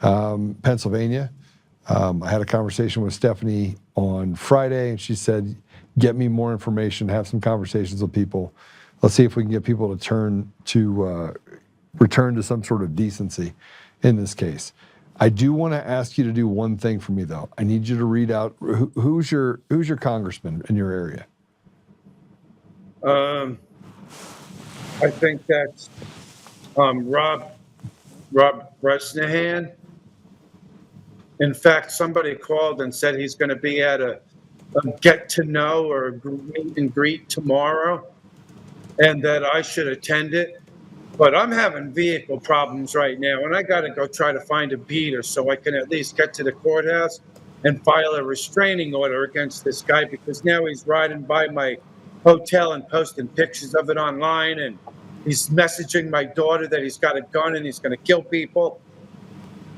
Pennsylvania. I had a conversation with Stephanie on Friday, and she said, "Get me more information. Have some conversations with people. Let's see if we can get people to return to some sort of decency in this case." I do want to ask you to do one thing for me, though. I need you to read out who's your congressman in your area. I think that's Rob Bresnahan. In fact, somebody called and said he's going to be at a get to know or a meet and greet tomorrow, and that I should attend it. But I'm having vehicle problems right now, and I got to go try to find a beater so I can at least get to the courthouse and file a restraining order against this guy, because now he's riding by my hotel and posting pictures of it online, and he's messaging my daughter that he's got a gun and he's going to kill people.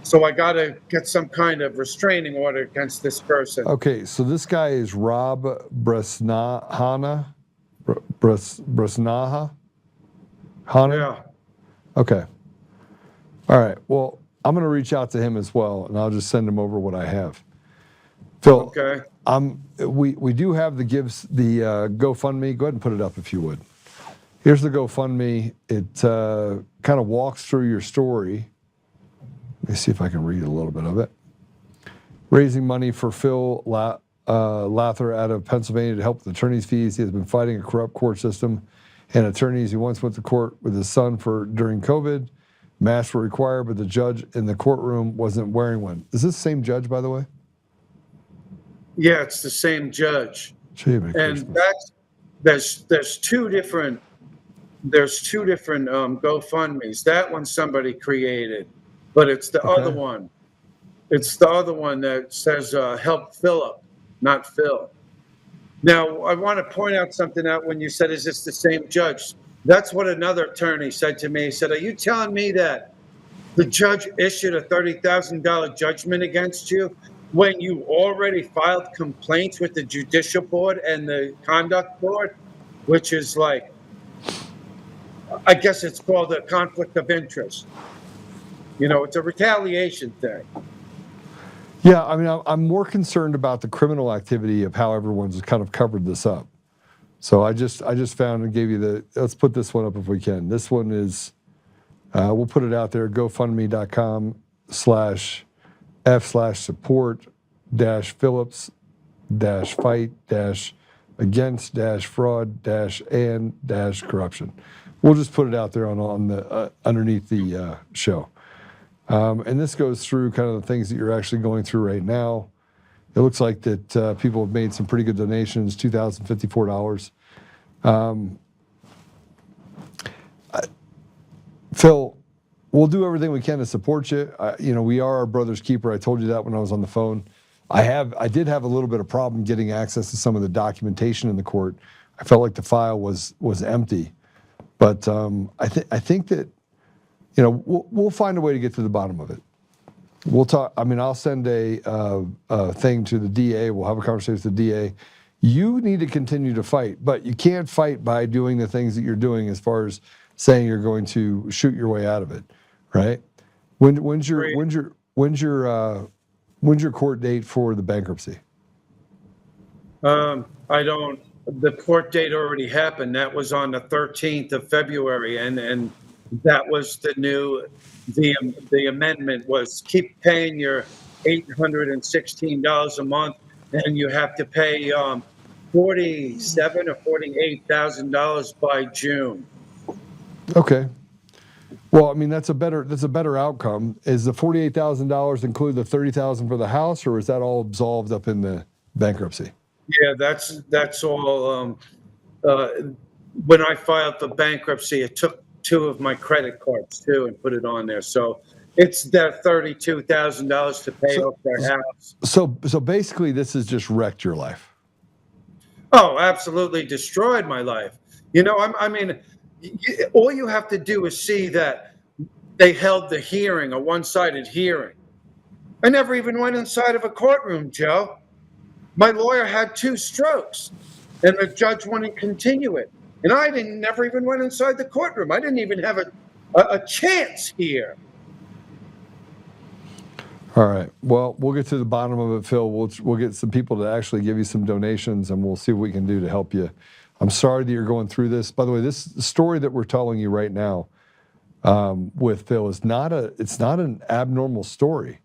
So I got to get some kind of restraining order against this person. Okay, so this guy is Rob Bresnaha. Bresnaha? Hana? Yeah. Okay. All right. Well, I'm going to reach out to him as well, and I'll just send him over what I have. Phil, Okay. we do have the GoFundMe. Go ahead and put it up if you would. Here's the GoFundMe. It kind of walks through your story. Let me see if I can read a little bit of it. Raising money for Phil Lather out of Pennsylvania to help with attorney's fees. He has been fighting a corrupt court system and attorneys. He once went to court with his son during COVID. Masks were required, but the judge in the courtroom wasn't wearing one. Is this the same judge, by the way? Yeah, it's the same judge. And there's two different GoFundMes. That one somebody created, but it's the other one. It's the other one that says help Philip, not Phil. Now, I want to point out something out when you said, is this the same judge? That's what another attorney said to me. He said, are you telling me that the judge issued a $30,000 judgment against you when you already filed complaints with the judicial board and the conduct board, which is like, I guess it's called a conflict of interest. You know, it's a retaliation thing. Yeah, I mean, I'm more concerned about the criminal activity of how everyone's kind of covered this up. So I just found and gave you let's put this one up if we can. This one is, we'll put it out there, GoFundMe.com/F/support-Phillips-fight-against-fraud-and-corruption. We'll just put it out there on the underneath the show. And this goes through kind of the things that you're actually going through right now. It looks like that people have made some pretty good donations, $2,054. Phil, we'll do everything we can to support you. We are our brother's keeper. I told you that when I was on the phone. I did have a little bit of problem getting access to some of the documentation in the court. I felt like the file was empty, but I think that we'll find a way to get to the bottom of it. We'll talk. I mean, I'll send a thing to the DA. We'll have a conversation with the DA. You need to continue to fight, but you can't fight by doing the things that you're doing as far as saying you're going to shoot your way out of it, right? When's your court date for the bankruptcy? The court date already happened. That was on the 13th of February, and that was the amendment was keep paying your $816 a month, and you have to pay $47,000 or $48,000 by June. Okay. Well, I mean that's a better outcome. Is the $48,000 include the $30,000 for the house, or is that all absolved up in the bankruptcy? Yeah, that's all. When I filed for bankruptcy, it took 2 of my credit cards too and put it on there. So it's that $32,000 to pay off their house. So basically, this has just wrecked your life. Oh, absolutely destroyed my life. I mean, all you have to do is see that they held the hearing, a one-sided hearing. I never even went inside of a courtroom, Joe. My lawyer had 2 strokes, and the judge wouldn't continue it. And I never even went inside the courtroom. I didn't even have a chance here. All right. Well, we'll get to the bottom of it, Phil. We'll get some people to actually give you some donations, and we'll see what we can do to help you. I'm sorry that you're going through this. By the way, this story that we're telling you right now with Phil is not an abnormal story.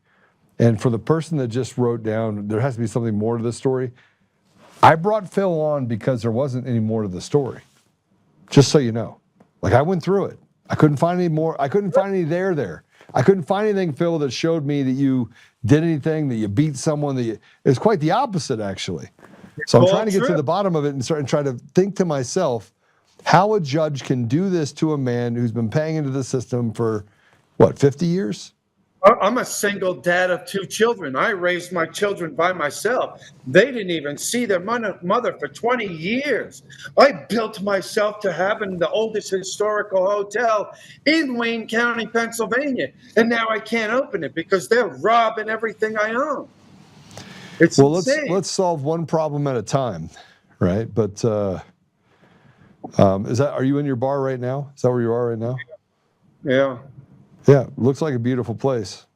And for the person that just wrote down, there has to be something more to the story. I brought Phil on because there wasn't any more to the story. Just so you know. Like, I went through it. I couldn't find any more. I couldn't find any there. I couldn't find anything, Phil, that showed me that you did anything, that you beat someone. It's quite the opposite, actually. So I'm trying to get to the bottom of it and try to think to myself how a judge can do this to a man who's been paying into the system for, 50 years? I'm a single dad of 2 children. I raised my children by myself. They didn't even see their mother for 20 years. I built myself to having the oldest historical hotel in Wayne County, Pennsylvania. And now I can't open it because they're robbing everything I own. It's insane. Let's solve one problem at a time, right? But are you in your bar right now? Is that where you are right now? Yeah. Yeah, looks like a beautiful place.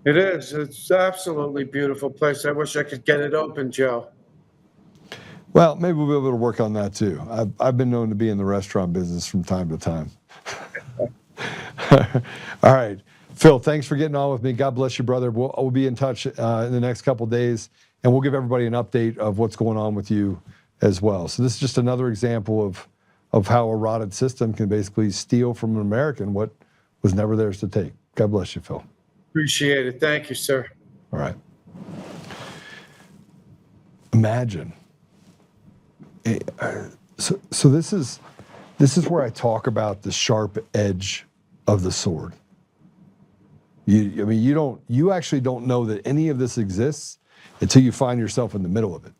It is. It's absolutely a beautiful place. I wish I could get it open, Joe. Well, maybe we'll be able to work on that too. I've been known to be in the restaurant business from time to time. All right, Phil, thanks for getting on with me. God bless you, brother. We'll be in touch in the next couple days, and we'll give everybody an update of what's going on with you as well. So this is just another example of how a rotted system can basically steal from an American what was never theirs to take. God bless you, Phil. Appreciate it. Thank you, sir. All right. Imagine. So this is where I talk about the sharp edge of the sword. You actually don't know that any of this exists until you find yourself in the middle of it.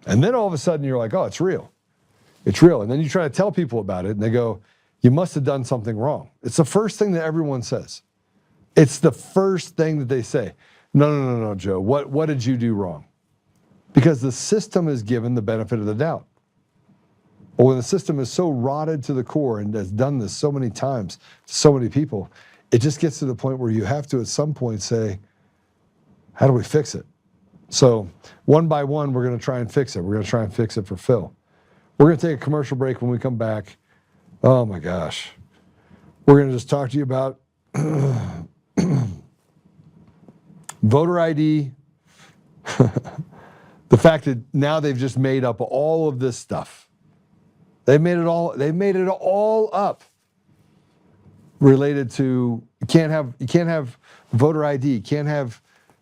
And then all of a sudden you're like, oh, it's real. It's real. And then you try to tell people about it and they go, you must have done something wrong. It's the first thing that everyone says. It's the first thing that they say. No, Joe. What did you do wrong? Because the system is given the benefit of the doubt. But when the system is so rotted to the core and has done this so many times to so many people, it just gets to the point where you have to at some point say, how do we fix it? So one by one, we're going to try and fix it. We're going to try and fix it for Phil. We're going to take a commercial break. When we come back, oh my gosh, we're going to just talk to you about voter ID, the fact that now they've just made up all of this stuff. They made it all up related to you can't have voter ID, can't have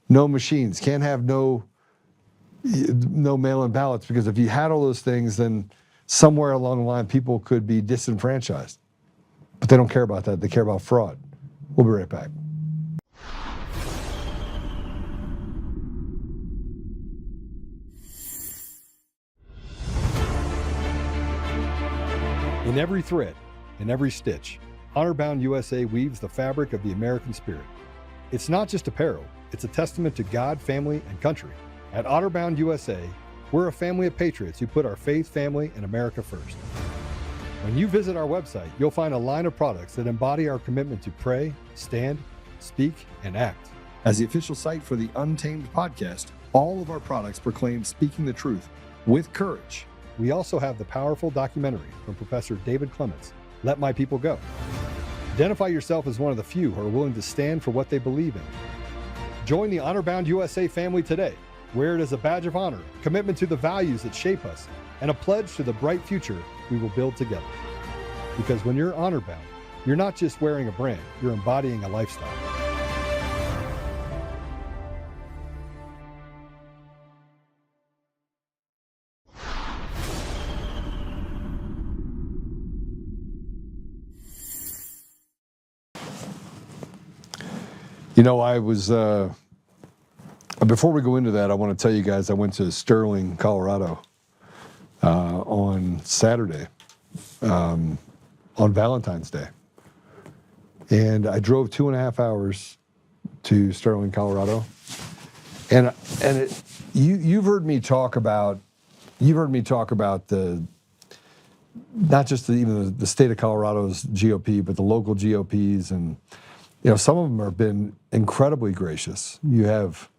no machines, can't have no mail-in ballots, because if you had all those things, then somewhere along the line people could be disenfranchised. But they don't care about that. They care about fraud. We'll be right back. In every thread, in every stitch, Honor-Bound USA weaves the fabric of the American spirit. It's not just apparel, it's a testament to God, family, and country. At Honor-Bound USA, we're a family of patriots who put our faith, family, and America first. When you visit our website, you'll find a line of products that embody our commitment to pray, stand, speak, and act. As the official site for the Untamed podcast, all of our products proclaim speaking the truth with courage. We also have the powerful documentary from Professor David Clements, Let My People Go. Identify yourself as one of the few who are willing to stand for what they believe in. Join the Honor-Bound USA family today. Wear it as a badge of honor, commitment to the values that shape us, and a pledge to the bright future we will build together. Because when you're honor-bound, you're not just wearing a brand, you're embodying a lifestyle. You know, I was, before we go into that, I want to tell you guys I went to Sterling, Colorado on Saturday. on Valentine's Day. And I drove 2.5 hours to Sterling, Colorado. And you've heard me talk about the not just even the state of Colorado's GOP, but the local GOPs, and some of them have been incredibly gracious. You have,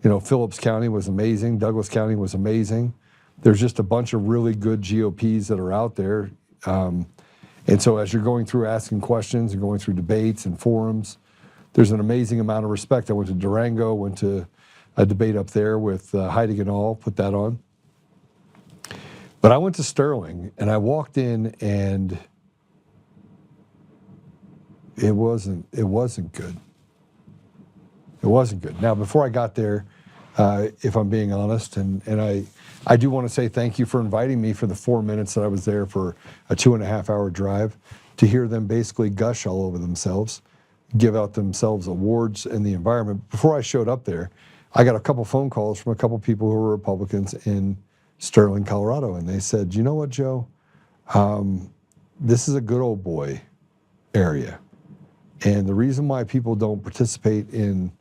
Phillips County was amazing, Douglas County was amazing. There's just a bunch of really good GOPs that are out there, and so as you're going through asking questions and going through debates and forums, there's an amazing amount of respect. I went to Durango, went to a debate up there with Heidi and all, put that on. But I went to Sterling, and I walked in, and it wasn't good. It wasn't good. Now, before I got there, if I'm being honest, and I do want to say thank you for inviting me for the 4 minutes that I was there for a 2.5 hour drive, to hear them basically gush all over themselves, give out themselves awards in the environment. Before I showed up there, I got a couple phone calls from a couple people who were Republicans in Sterling, Colorado, and they said, "You know what, Joe? This is a good old boy area, and the reason why people don't participate in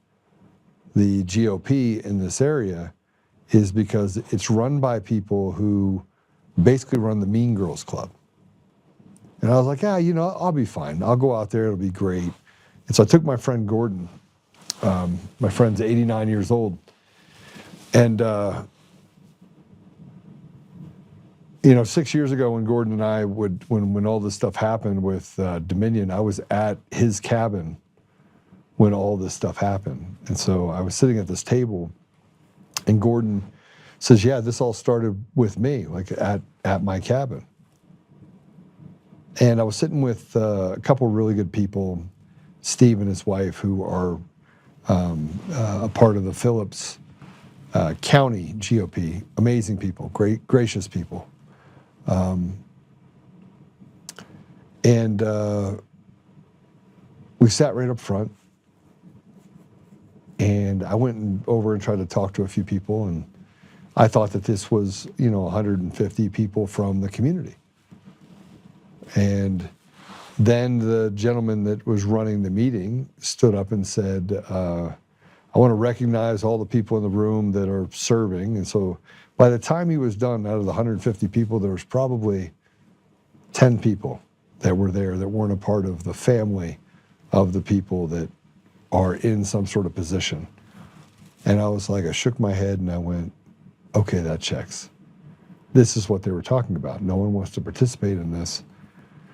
the GOP in this area is because it's run by people who basically run the Mean Girls Club." And I was like, "Yeah, I'll be fine. I'll go out there. It'll be great." And so I took my friend Gordon. My friend's 89 years old, and 6 years ago when Gordon and I when all this stuff happened with Dominion, I was at his cabin when all this stuff happened. And so I was sitting at this table, and Gordon says, "Yeah, this all started with me, like at my cabin." And I was sitting with a couple of really good people, Steve and his wife, who are a part of the Phillips County GOP. Amazing people, great, gracious people. And we sat right up front, and I went over and tried to talk to a few people, and I thought that this was 150 people from the community. And then the gentleman that was running the meeting stood up and said, "I want to recognize all the people in the room that are serving." And so by the time he was done, out of the 150 people, there was probably 10 people that were there that weren't a part of the family of the people that are in some sort of position. And I was like, I shook my head and I went, okay, that checks. This is what they were talking about. No one wants to participate in this.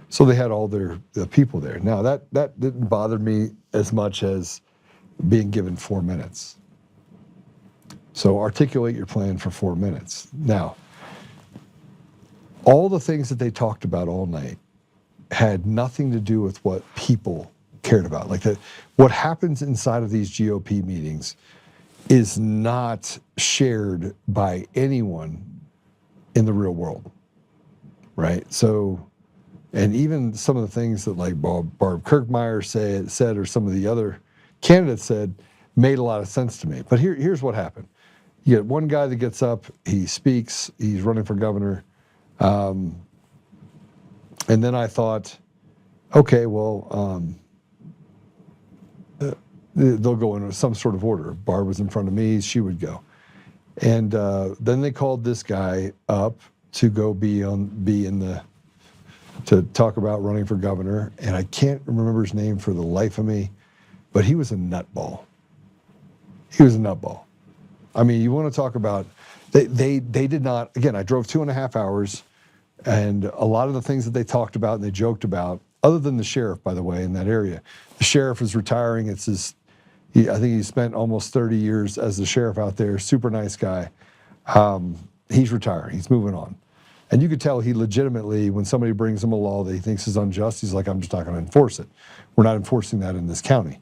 So they had all the people there. Now that didn't bother me as much as being given 4 minutes. So articulate your plan for 4 minutes. Now, all the things that they talked about all night had nothing to do with what people cared about. Like what happens inside of these GOP meetings is not shared by anyone in the real world, right? So, and even some of the things that like Barb Kirkmeyer said, or some of the other candidates said, made a lot of sense to me. But here's what happened. You get one guy that gets up, he speaks, he's running for governor. And then I thought, okay, well, they'll go in some sort of order. Barb was in front of me, she would go. And then they called this guy up to go to talk about running for governor. And I can't remember his name for the life of me, but he was a nutball. He was a nutball. I mean, you want to talk about, they did not, again, I drove 2.5 hours, and a lot of the things that they talked about and they joked about, other than the sheriff, by the way, in that area. The sheriff is retiring. I think he spent almost 30 years as the sheriff out there, super nice guy. He's retiring, he's moving on. And you could tell he legitimately, when somebody brings him a law that he thinks is unjust, he's like, I'm just not gonna enforce it. We're not enforcing that in this county,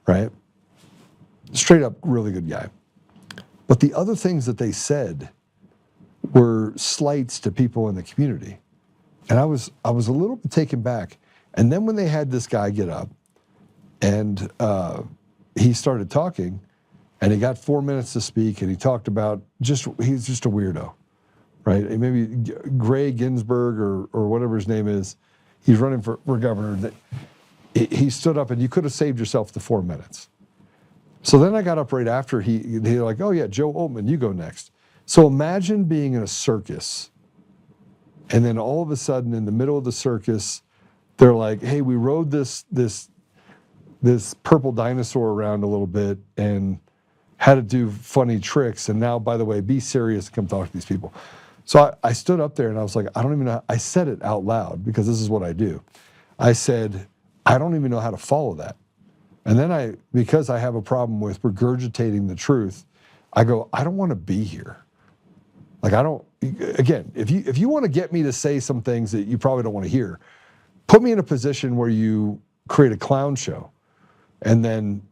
right? Straight up, really good guy. But the other things that they said were slights to people in the community. And I was a little bit taken back. And then when they had this guy get up and he started talking, and he got 4 minutes to speak, and he talked about he's just a weirdo. right? And maybe Gray Ginsburg or whatever his name is, he's running for governor. He stood up, and you could have saved yourself the 4 minutes. So then I got up right after they're like, oh yeah, Joe Oltmann, you go next. So imagine being in a circus, and then all of a sudden in the middle of the circus, they're like, hey, we rode this purple dinosaur around a little bit and had to do funny tricks. And now, by the way, be serious, come talk to these people. So I stood up there and I was like, I don't even know. I said it out loud because this is what I do. I said, I don't even know how to follow that. And then because I have a problem with regurgitating the truth, I go, I don't want to be here. Like, again, if you want to get me to say some things that you probably don't want to hear, put me in a position where you create a clown show and then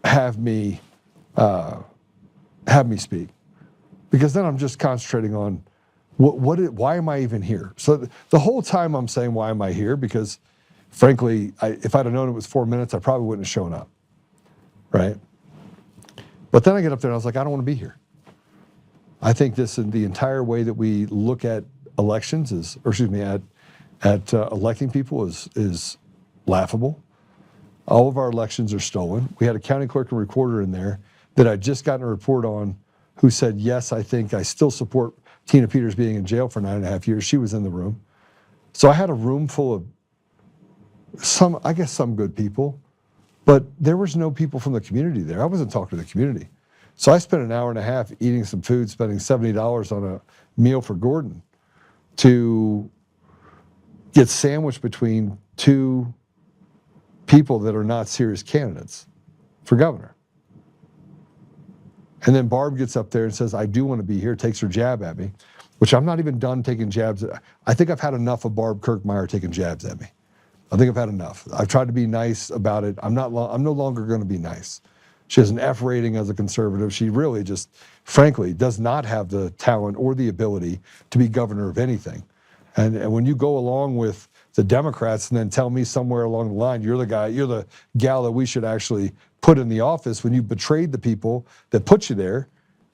have me speak. Because then I'm just concentrating on why am I even here? So the whole time I'm saying, why am I here? Because frankly, if I'd have known it was 4 minutes, I probably wouldn't have shown up, right? But then I get up there and I was like, I don't want to be here. I think the entire way that we look at elections at electing people is laughable. All of our elections are stolen. We had a county clerk and recorder in there that I'd just gotten a report on who said, yes, I think I still support Tina Peters being in jail for 9.5 years. She was in the room. So I had a room full of some good people, but there was no people from the community there. I wasn't talking to the community. So I spent an hour and a half eating some food, spending $70 on a meal for Gordon to get sandwiched between two people that are not serious candidates for governor. And then Barb gets up there and says, I do want to be here, takes her jab at me, which I'm not even done taking jabs. I think I've had enough of Barb Kirkmeyer taking jabs at me. I think I've had enough. I've tried to be nice about it. I'm no longer going to be nice. She has an F rating as a conservative. She really just, frankly, does not have the talent or the ability to be governor of anything. And when you go along with the Democrats and then tell me somewhere along the line, you're the gal that we should actually put in the office when you betrayed the people that put you there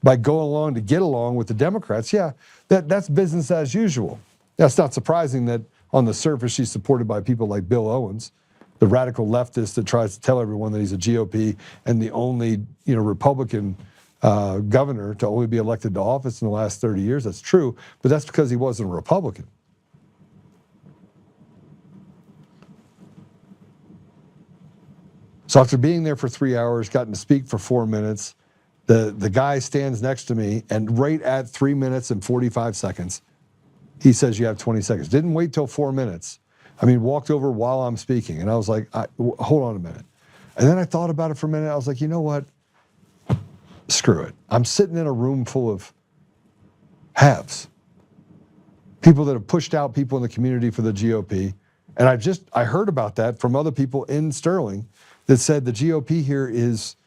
by going along to get along with the Democrats, yeah, that's business as usual. That's not surprising that on the surface she's supported by people like Bill Owens, the radical leftist that tries to tell everyone that he's a GOP and the only Republican governor to only be elected to office in the last 30 years. That's true, but that's because he wasn't a Republican. So after being there for 3 hours, gotten to speak for 4 minutes, the guy stands next to me, and right at 3 minutes and 45 seconds, he says, you have 20 seconds. Didn't wait till 4 minutes. Walked over while I'm speaking, and I was like, hold on a minute. And then I thought about it for a minute. I was like, you know what? Screw it. I'm sitting in a room full of haves. People that have pushed out people in the community for the GOP. And I heard about that from other people in Sterling that said the GOP here is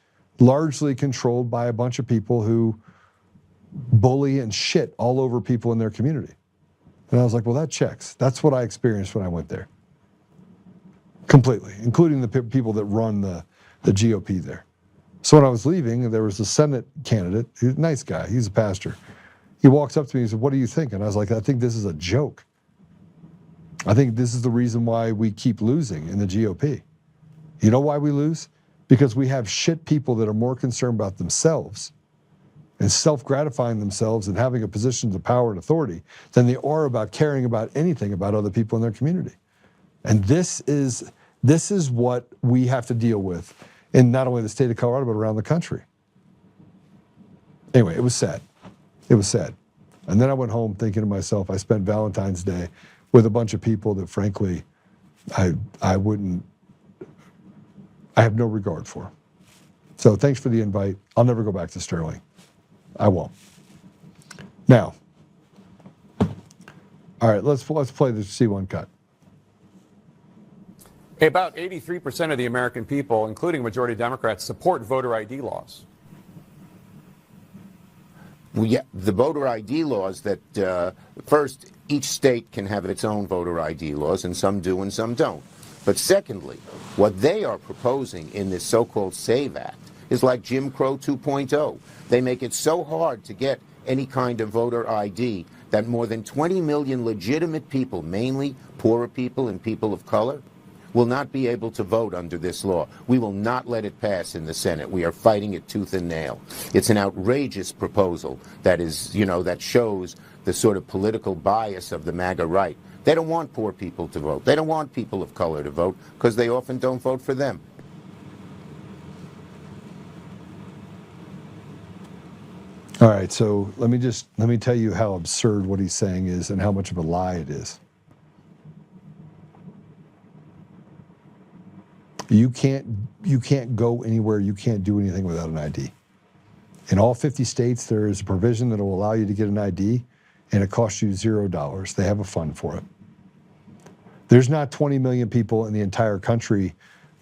largely controlled by a bunch of people who bully and shit all over people in their community. And I was like, well, that checks. That's what I experienced when I went there. Completely, including the people that run the GOP there. So when I was leaving, there was a Senate candidate, he's a nice guy, he's a pastor. He walks up to me and said, what do you think? And I was like, I think this is a joke. I think this is the reason why we keep losing in the GOP. You know why we lose? Because we have shit people that are more concerned about themselves and self-gratifying themselves and having a position of power and authority than they are about caring about anything about other people in their community. And this is what we have to deal with in not only the state of Colorado, but around the country. Anyway, it was sad. It was sad. And then I went home thinking to myself, I spent Valentine's Day with a bunch of people that frankly, I have no regard for. So thanks for the invite. I'll never go back to Sterling. I won't. Now, all right, let's play the C1 cut. About 83% of the American people, including majority Democrats, support voter ID laws. Well, yeah, the voter ID laws that, first, each state can have its own voter ID laws, and some do and some don't. But secondly, what they are proposing in this so-called SAVE Act is like Jim Crow 2.0. They make it so hard to get any kind of voter ID, that more than 20 million legitimate people, mainly poorer people and people of color, will not be able to vote under this law. We will not let it pass in the Senate. We are fighting it tooth and nail. It's an outrageous proposal that is, that shows the sort of political bias of the MAGA right. They don't want poor people to vote. They don't want people of color to vote because they often don't vote for them. All right, so let me tell you how absurd what he's saying is and how much of a lie it is. You can't go anywhere, you can't do anything without an ID. In all 50 states, there is a provision that will allow you to get an ID, and it costs you $0. They have a fund for it. There's not 20 million people in the entire country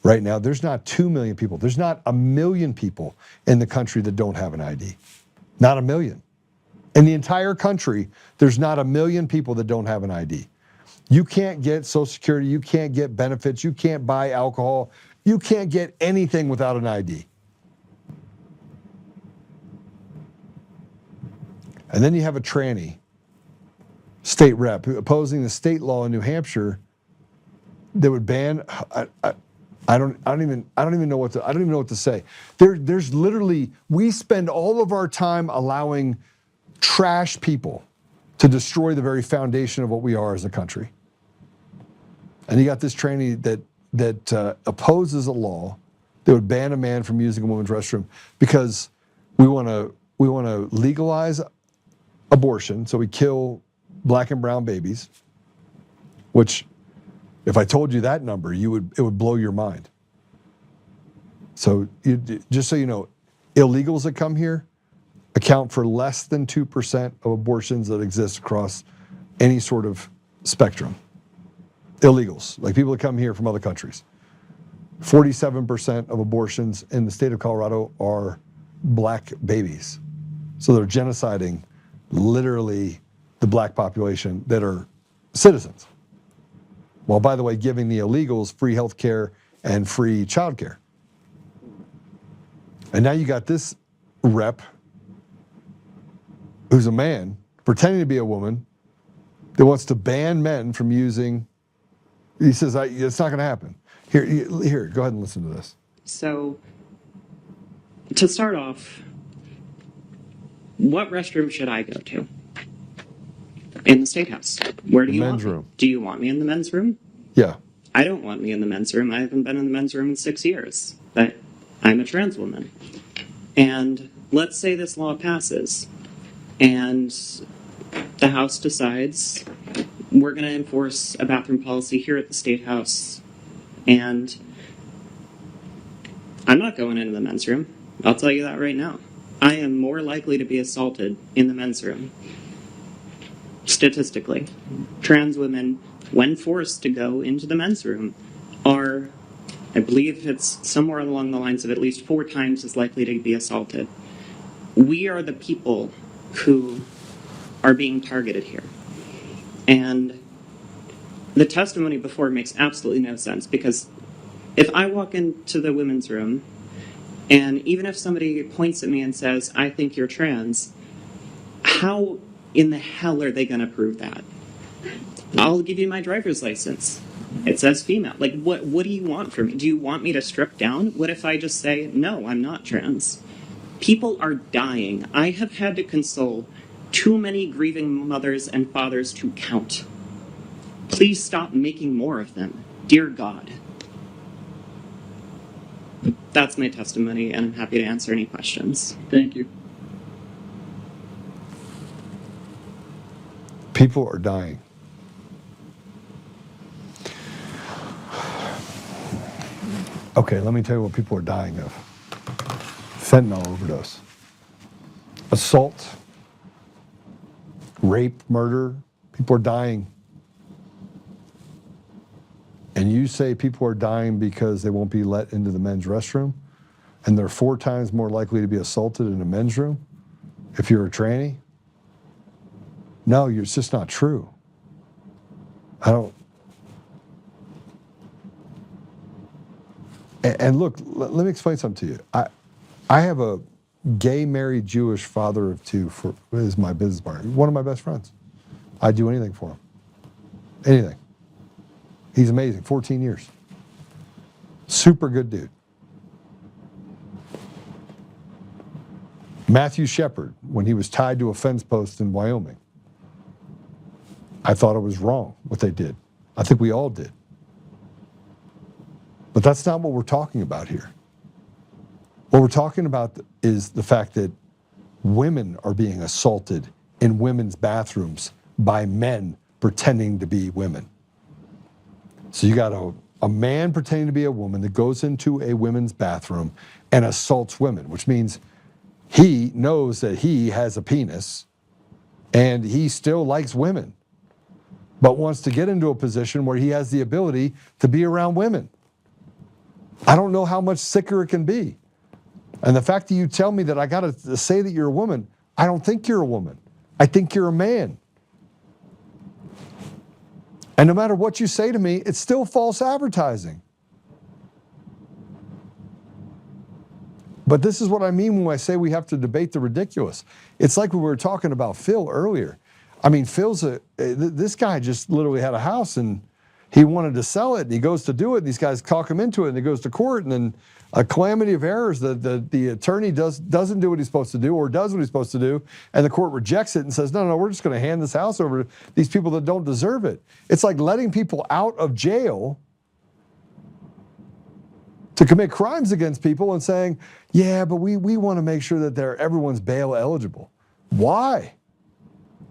right now. There's not 2 million people. There's not 1 million people in the country that don't have an ID. Not 1 million. In the entire country, there's not 1 million people that don't have an ID. You can't get Social Security, you can't get benefits, you can't buy alcohol, you can't get anything without an ID. And then you have a tranny, state rep, opposing the state law in New Hampshire that would ban. I don't even know what to say. There's literally, we spend all of our time allowing trash people to destroy the very foundation of what we are as a country. And you got this tranny that opposes a law that would ban a man from using a woman's restroom because we want to legalize abortion, so we kill black and brown babies, which, if I told you that number, it would blow your mind. So just so you know, illegals that come here account for less than 2% of abortions that exist across any sort of spectrum. Illegals, like people that come here from other countries. 47% of abortions in the state of Colorado are black babies. So they're genociding literally the black population that are citizens. Well, by the way, giving the illegals free health care and free child care. And now you got this rep who's a man pretending to be a woman that wants to ban men from using. He says, it's not going to happen. Here, go ahead and listen to this. So, to start off, what restroom should I go to? In the State House. Where do you want me? Men's room. Do you want me in the men's room? Yeah. I don't want me in the men's room. I haven't been in the men's room in 6 years. But I'm a trans woman. And let's say this law passes, and the House decides we're going to enforce a bathroom policy here at the State House, and I'm not going into the men's room. I'll tell you that right now. I am more likely to be assaulted in the men's room. Statistically, trans women, when forced to go into the men's room, are, I believe it's somewhere along the lines of at least 4 times as likely to be assaulted. We are the people who are being targeted here. And the testimony before makes absolutely no sense, because if I walk into the women's room, and even if somebody points at me and says, I think you're trans, how in the hell are they going to prove that? I'll give you my driver's license. It says female. Like, what do you want from me? Do you want me to strip down? What if I just say, no, I'm not trans? People are dying. I have had to console too many grieving mothers and fathers to count. Please stop making more of them. Dear God. That's my testimony, and I'm happy to answer any questions. Thank you. People are dying. Okay, let me tell you what people are dying of. Fentanyl overdose. Assault. Rape, murder. People are dying. And you say people are dying because they won't be let into the men's restroom, and they're 4 times more likely to be assaulted in a men's room if you're a tranny? No, it's just not true. And look, let me explain something to you. I have gay, married, Jewish father of two is my business partner. One of my best friends. I'd do anything for him. Anything. He's amazing. 14 years. Super good dude. Matthew Shepard, when he was tied to a fence post in Wyoming, I thought it was wrong what they did. I think we all did. But that's not what we're talking about here. What we're talking about is the fact that women are being assaulted in women's bathrooms by men pretending to be women. So you got a man pretending to be a woman that goes into a women's bathroom and assaults women, which means he knows that he has a penis and he still likes women, but wants to get into a position where he has the ability to be around women. I don't know how much sicker it can be. And the fact that you tell me that I got to say that you're a woman, I don't think you're a woman. I think you're a man. And no matter what you say to me, it's still false advertising. But this is what I mean when I say we have to debate the ridiculous. It's like we were talking about Phil earlier. I mean, this guy just literally had a house and he wanted to sell it and he goes to do it and these guys talk him into it and he goes to court and then a calamity of errors. The attorney doesn't do what he's supposed to do or does what he's supposed to do and the court rejects it and says, no, we're just going to hand this house over to these people that don't deserve it. It's like letting people out of jail to commit crimes against people and saying, yeah, but we want to make sure that everyone's bail eligible. Why?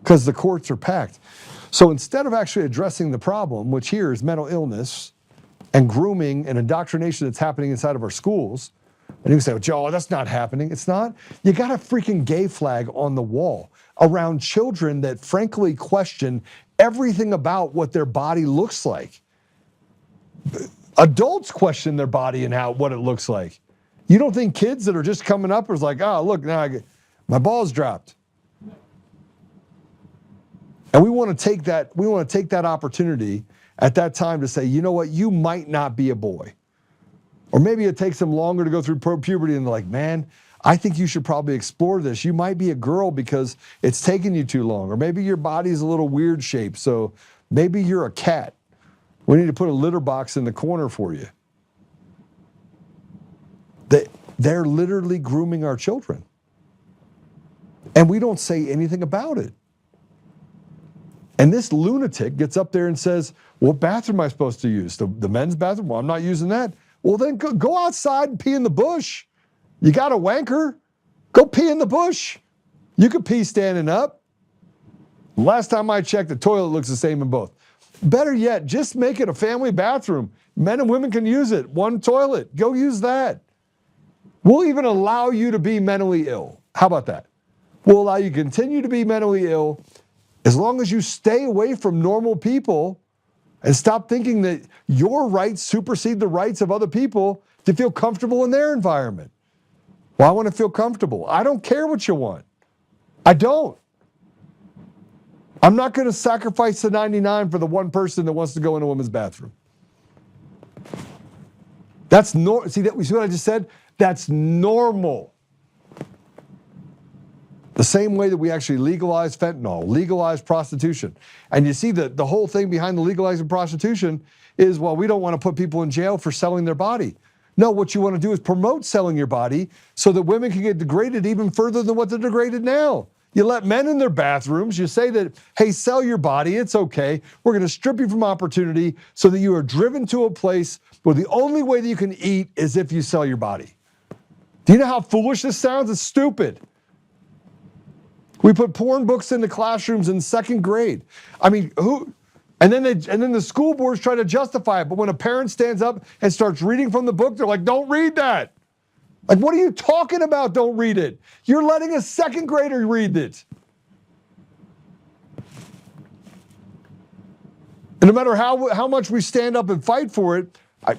Because the courts are packed. So instead of actually addressing the problem, which here is mental illness and grooming and indoctrination that's happening inside of our schools, and you can say, well, Joe, that's not happening. It's not. You got a freaking gay flag on the wall around children that frankly question everything about what their body looks like. Adults question their body and what it looks like. You don't think kids that are just coming up are like, oh, look, now my ball's dropped. And we want to take that opportunity at that time to say, you know what, you might not be a boy. Or maybe it takes them longer to go through puberty and they're like, man, I think you should probably explore this. You might be a girl because it's taken you too long. Or maybe your body's a little weird shape, so maybe you're a cat. We need to put a litter box in the corner for you. They're literally grooming our children. And we don't say anything about it. And this lunatic gets up there and says, what bathroom am I supposed to use? The men's bathroom? Well, I'm not using that. Well, then go outside and pee in the bush. You got a wanker? Go pee in the bush. You could pee standing up. Last time I checked, the toilet looks the same in both. Better yet, just make it a family bathroom. Men and women can use it. One toilet. Go use that. We'll even allow you to be mentally ill. How about that? We'll allow you to continue to be mentally ill as long as you stay away from normal people and stop thinking that your rights supersede the rights of other people to feel comfortable in their environment. Well, I want to feel comfortable. I don't care what you want. I don't. I'm not going to sacrifice the 99 for the one person that wants to go in a woman's bathroom. That's normal. See what I just said? That's normal. The same way that we actually legalize fentanyl, legalize prostitution. And you see that the whole thing behind the legalizing prostitution is, well, we don't want to put people in jail for selling their body. No, what you want to do is promote selling your body so that women can get degraded even further than what they're degraded now. You let men in their bathrooms, you say that, hey, sell your body, it's okay. We're going to strip you from opportunity so that you are driven to a place where the only way that you can eat is if you sell your body. Do you know how foolish this sounds? It's stupid. We put porn books in the classrooms in second grade. I mean, who? And then the school boards try to justify it. But when a parent stands up and starts reading from the book, they're like, don't read that. Like, what are you talking about? Don't read it. You're letting a second grader read it. And no matter how much we stand up and fight for it,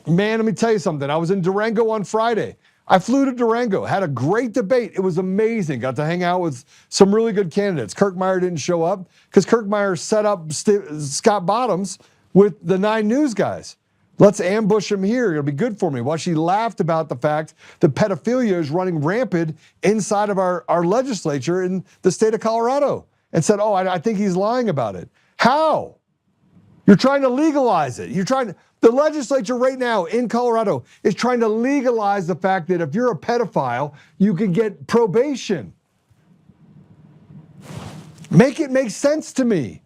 man, let me tell you something. I was in Durango on Friday. I flew to Durango, had a great debate. It was amazing. Got to hang out with some really good candidates. Kirk Meyer didn't show up because Kirk Meyer set up Scott Bottoms with the 9 News guys. Let's ambush them here. It'll be good for me. While she laughed about the fact that pedophilia is running rampant inside of our legislature in the state of Colorado and said, oh, I think he's lying about it. How? You're trying to legalize it. The legislature right now in Colorado is trying to legalize the fact that if you're a pedophile, you can get probation. Make it make sense to me.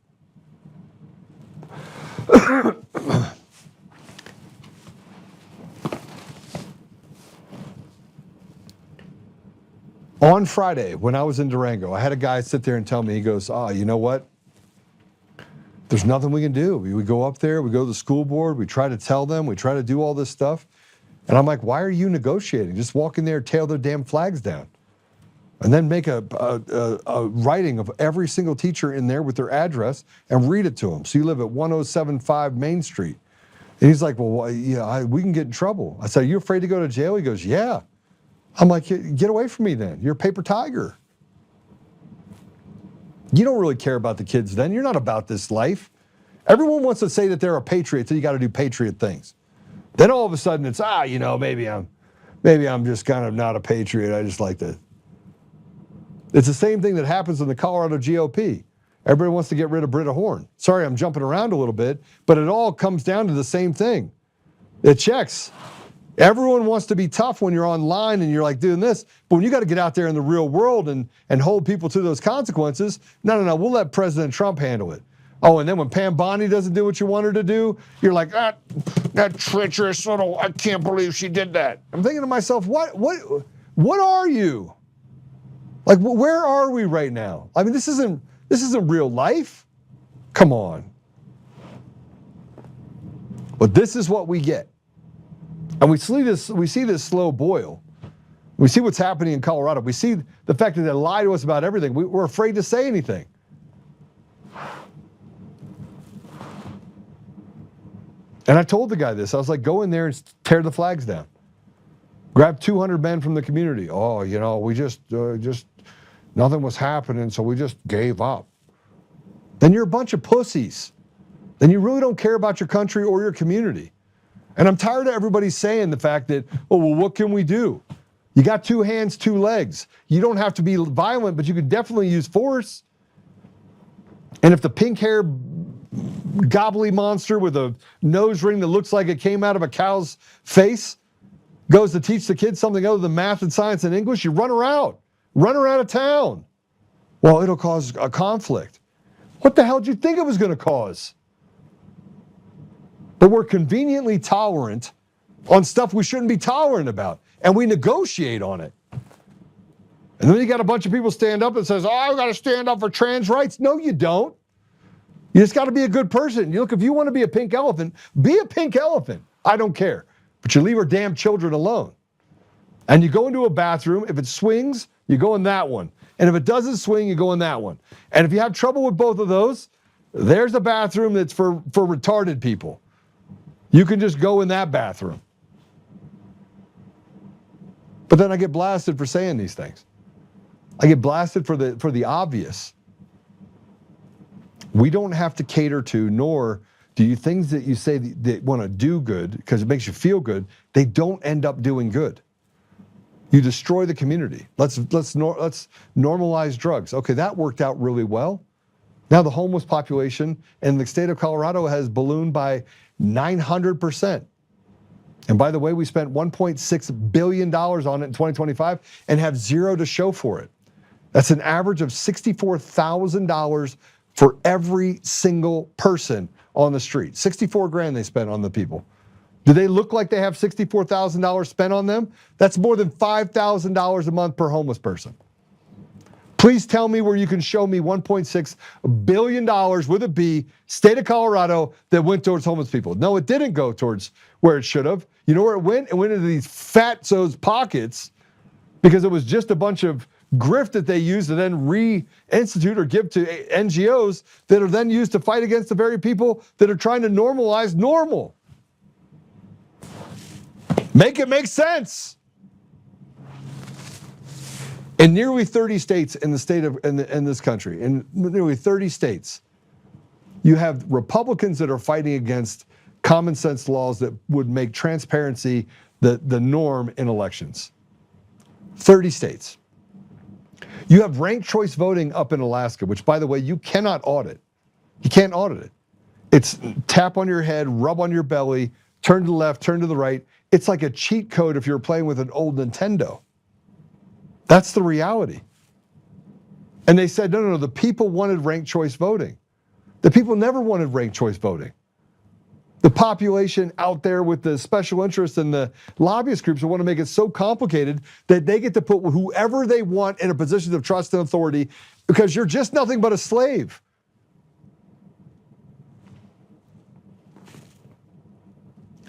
On Friday, when I was in Durango, I had a guy sit there and tell me, he goes, you know what? There's nothing we can do. We go up there, we go to the school board, we try to tell them, we try to do all this stuff. And I'm like, why are you negotiating? Just walk in there, tail their damn flags down. And then make a writing of every single teacher in there with their address and read it to them. So you live at 1075 Main Street. And he's like, well, yeah, we can get in trouble. I said, are you afraid to go to jail? He goes, yeah. I'm like, get away from me then. You're a paper tiger. You don't really care about the kids then. You're not about this life. Everyone wants to say that they're a patriot, so you got to do patriot things. Then all of a sudden it's, maybe I'm just kind of not a patriot. I just like to. It's the same thing that happens in the Colorado GOP. Everybody wants to get rid of Britta Horn. Sorry, I'm jumping around a little bit, but it all comes down to the same thing. It checks. Everyone wants to be tough when you're online and you're like doing this, but when you got to get out there in the real world and hold people to those consequences, no, we'll let President Trump handle it. Oh, and then when Pam Bondi doesn't do what you want her to do, you're like, that treacherous little, I can't believe she did that. I'm thinking to myself, what are you? Like, where are we right now? I mean, this isn't real life. Come on. But this is what we get. And we see this slow boil. We see what's happening in Colorado. We see the fact that they lie to us about everything. We're afraid to say anything. And I told the guy this. I was like, go in there and tear the flags down. Grab 200 men from the community. Oh, we just nothing was happening, so we just gave up. Then you're a bunch of pussies. Then you really don't care about your country or your community. And I'm tired of everybody saying the fact that, what can we do? You got 2 hands, 2 legs. You don't have to be violent, but you can definitely use force. And if the pink-haired gobbly monster with a nose ring that looks like it came out of a cow's face goes to teach the kids something other than math and science and English, you run her out of town. Well, it'll cause a conflict. What the hell did you think it was going to cause? But we're conveniently tolerant on stuff we shouldn't be tolerant about, and we negotiate on it. And then you got a bunch of people stand up and says, I got to stand up for trans rights. No, you don't. You just got to be a good person. Look, if you want to be a pink elephant, be a pink elephant. I don't care. But you leave our damn children alone. And you go into a bathroom. If it swings, you go in that one. And if it doesn't swing, you go in that one. And if you have trouble with both of those, there's a bathroom that's for retarded people. You can just go in that bathroom. But then I get blasted for saying these things. I get blasted for the obvious. We don't have to cater to, nor do you things that you say that want to do good because it makes you feel good, they don't end up doing good. You destroy the community. Let's normalize drugs. Okay, that worked out really well. Now the homeless population in the state of Colorado has ballooned by 900%. And by the way, we spent $1.6 billion on it in 2025 and have zero to show for it. That's an average of $64,000 for every single person on the street. 64 grand they spent on the people. Do they look like they have $64,000 spent on them? That's more than $5,000 a month per homeless person. Please tell me where you can show me $1.6 billion with a B, state of Colorado, that went towards homeless people. No, it didn't go towards where it should have. You know where it went? It went into these fatso's pockets because it was just a bunch of grift that they used to then reinstitute or give to NGOs that are then used to fight against the very people that are trying to normalize normal. Make it make sense. In nearly 30 states in this country, in nearly 30 states, you have Republicans that are fighting against common sense laws that would make transparency the norm in elections. 30 states. You have ranked choice voting up in Alaska, which, by the way, you cannot audit. You can't audit it. It's tap on your head, rub on your belly, turn to the left, turn to the right. It's like a cheat code if you're playing with an old Nintendo. That's the reality. And they said, no, the people wanted ranked choice voting. The people never wanted ranked choice voting. The population out there with the special interests and the lobbyist groups who want to make it so complicated that they get to put whoever they want in a position of trust and authority because you're just nothing but a slave.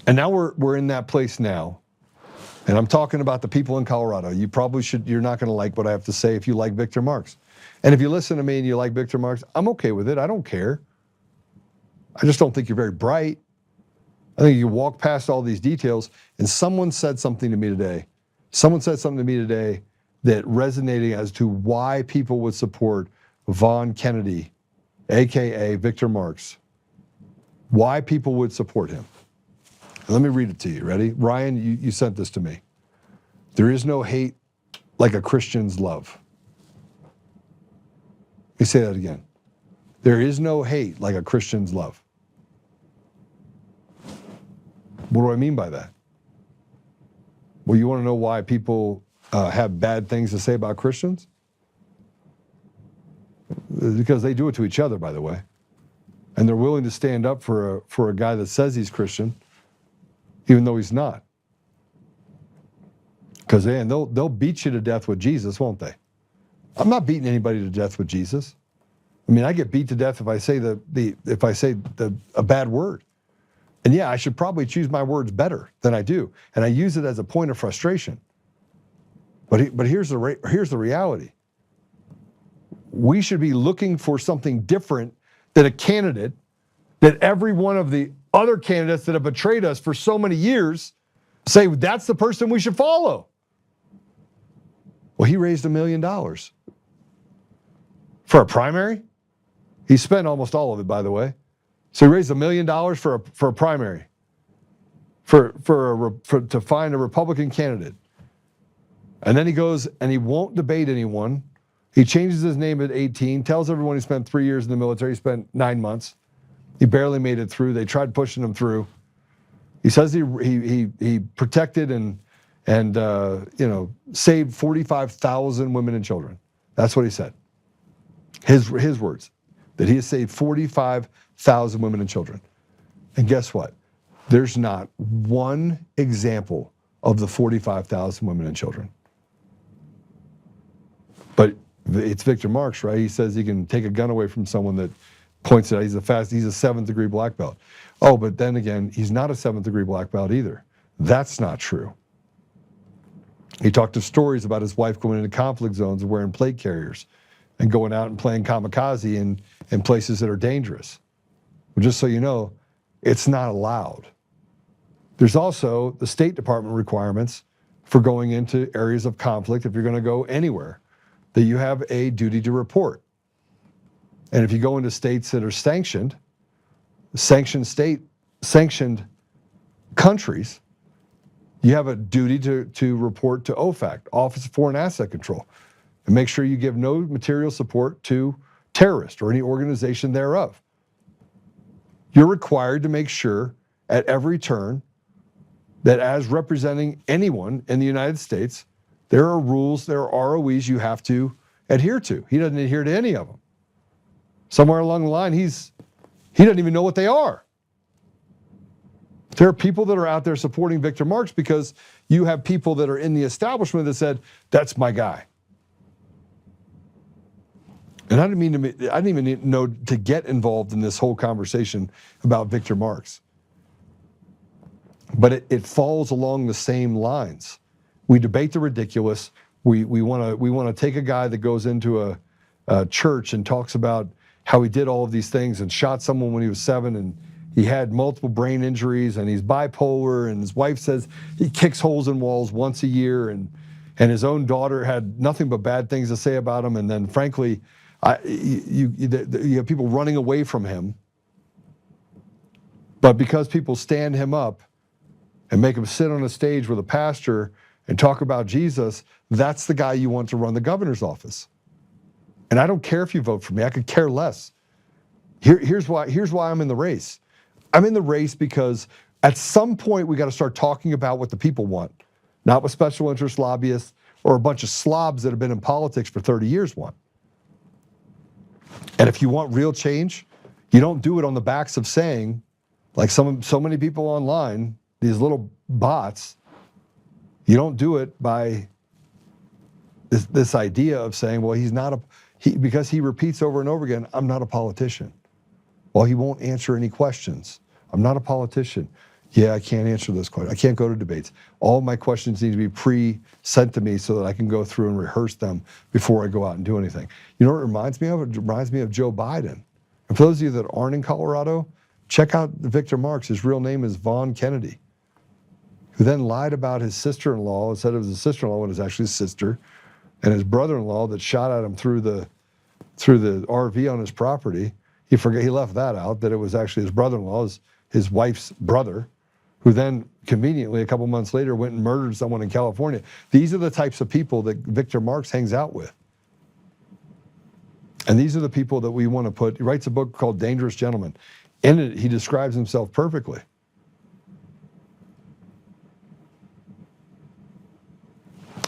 And now we're in that place now. And I'm talking about the people in Colorado. You're not going to like what I have to say if you like Victor Marx. And if you listen to me and you like Victor Marx, I'm okay with it. I don't care. I just don't think you're very bright. I think you walk past all these details, and someone said something to me today. That resonated as to why people would support Vaughn Kennedy, AKA Victor Marx. Why people would support him. Let me read it to you. Ready? Ryan, you sent this to me. There is no hate like a Christian's love. Let me say that again. There is no hate like a Christian's love. What do I mean by that? Well, you want to know why people have bad things to say about Christians? Because they do it to each other, by the way. And they're willing to stand up for a guy that says he's Christian, even though he's not. Because they'll beat you to death with Jesus, won't they? I'm not beating anybody to death with Jesus. I mean, I get beat to death if I say a bad word. And yeah, I should probably choose my words better than I do. And I use it as a point of frustration. But here's the reality. We should be looking for something different than a candidate that every one of the other candidates that have betrayed us for so many years say that's the person we should follow. Well, he raised $1 million for a primary. He spent almost all of it, by the way. So he raised $1 million for a primary, to find a Republican candidate. And then he goes and he won't debate anyone. He changes his name at 18, tells everyone he spent 3 years in the military. He spent 9 months. He barely made it through. They tried pushing him through. He says he protected and saved 45,000 women and children. That's what he said. His words, that he has saved 45,000 women and children. And guess what? There's not one example of the 45,000 women and children. But it's Victor Marx, right? He says he can take a gun away from someone that points it out. He's a 7th degree black belt. Oh, but then again, he's not a 7th degree black belt either. That's not true. He talked of stories about his wife going into conflict zones and wearing plate carriers and going out and playing kamikaze in places that are dangerous. Well, just so you know, it's not allowed. There's also the State Department requirements for going into areas of conflict if you're going to go anywhere, that you have a duty to report. And if you go into states that are sanctioned countries, you have a duty to report to OFAC, Office of Foreign Asset Control, and make sure you give no material support to terrorists or any organization thereof. You're required to make sure at every turn that as representing anyone in the United States, there are rules, there are ROEs you have to adhere to. He doesn't adhere to any of them. Somewhere along the line, he doesn't even know what they are. There are people that are out there supporting Victor Marx because you have people that are in the establishment that said, that's my guy. And I didn't even know to get involved in this whole conversation about Victor Marx. But it falls along the same lines. We debate the ridiculous. We want to take a guy that goes into a church and talks about how he did all of these things and shot someone when he was 7 and he had multiple brain injuries and he's bipolar and his wife says he kicks holes in walls once a year and his own daughter had nothing but bad things to say about him, and then frankly, you have people running away from him. But because people stand him up and make him sit on a stage with a pastor and talk about Jesus, that's the guy you want to run the governor's office. And I don't care if you vote for me. I could care less. Here's why I'm in the race. I'm in the race because at some point we got to start talking about what the people want, not what special interest lobbyists or a bunch of slobs that have been in politics for 30 years want. And if you want real change, you don't do it on the backs of saying, like so many people online, these little bots, you don't do it by this idea of saying, well, because he repeats over and over again, I'm not a politician. Well, he won't answer any questions. I'm not a politician. Yeah, I can't answer those questions. I can't go to debates. All of my questions need to be pre-sent to me so that I can go through and rehearse them before I go out and do anything. You know what it reminds me of? It reminds me of Joe Biden. And for those of you that aren't in Colorado, check out Victor Marks. His real name is Vaughn Kennedy, who then lied about his sister-in-law and said it was his sister-in-law when it was actually his sister, and his brother-in-law that shot at him through the RV on his property. He left that out, that it was actually his brother-in-law, his wife's brother, who then conveniently a couple months later went and murdered someone in California. These are the types of people that Victor Marks hangs out with. And these are the people that we want to put. He writes a book called Dangerous Gentlemen. In it, he describes himself perfectly.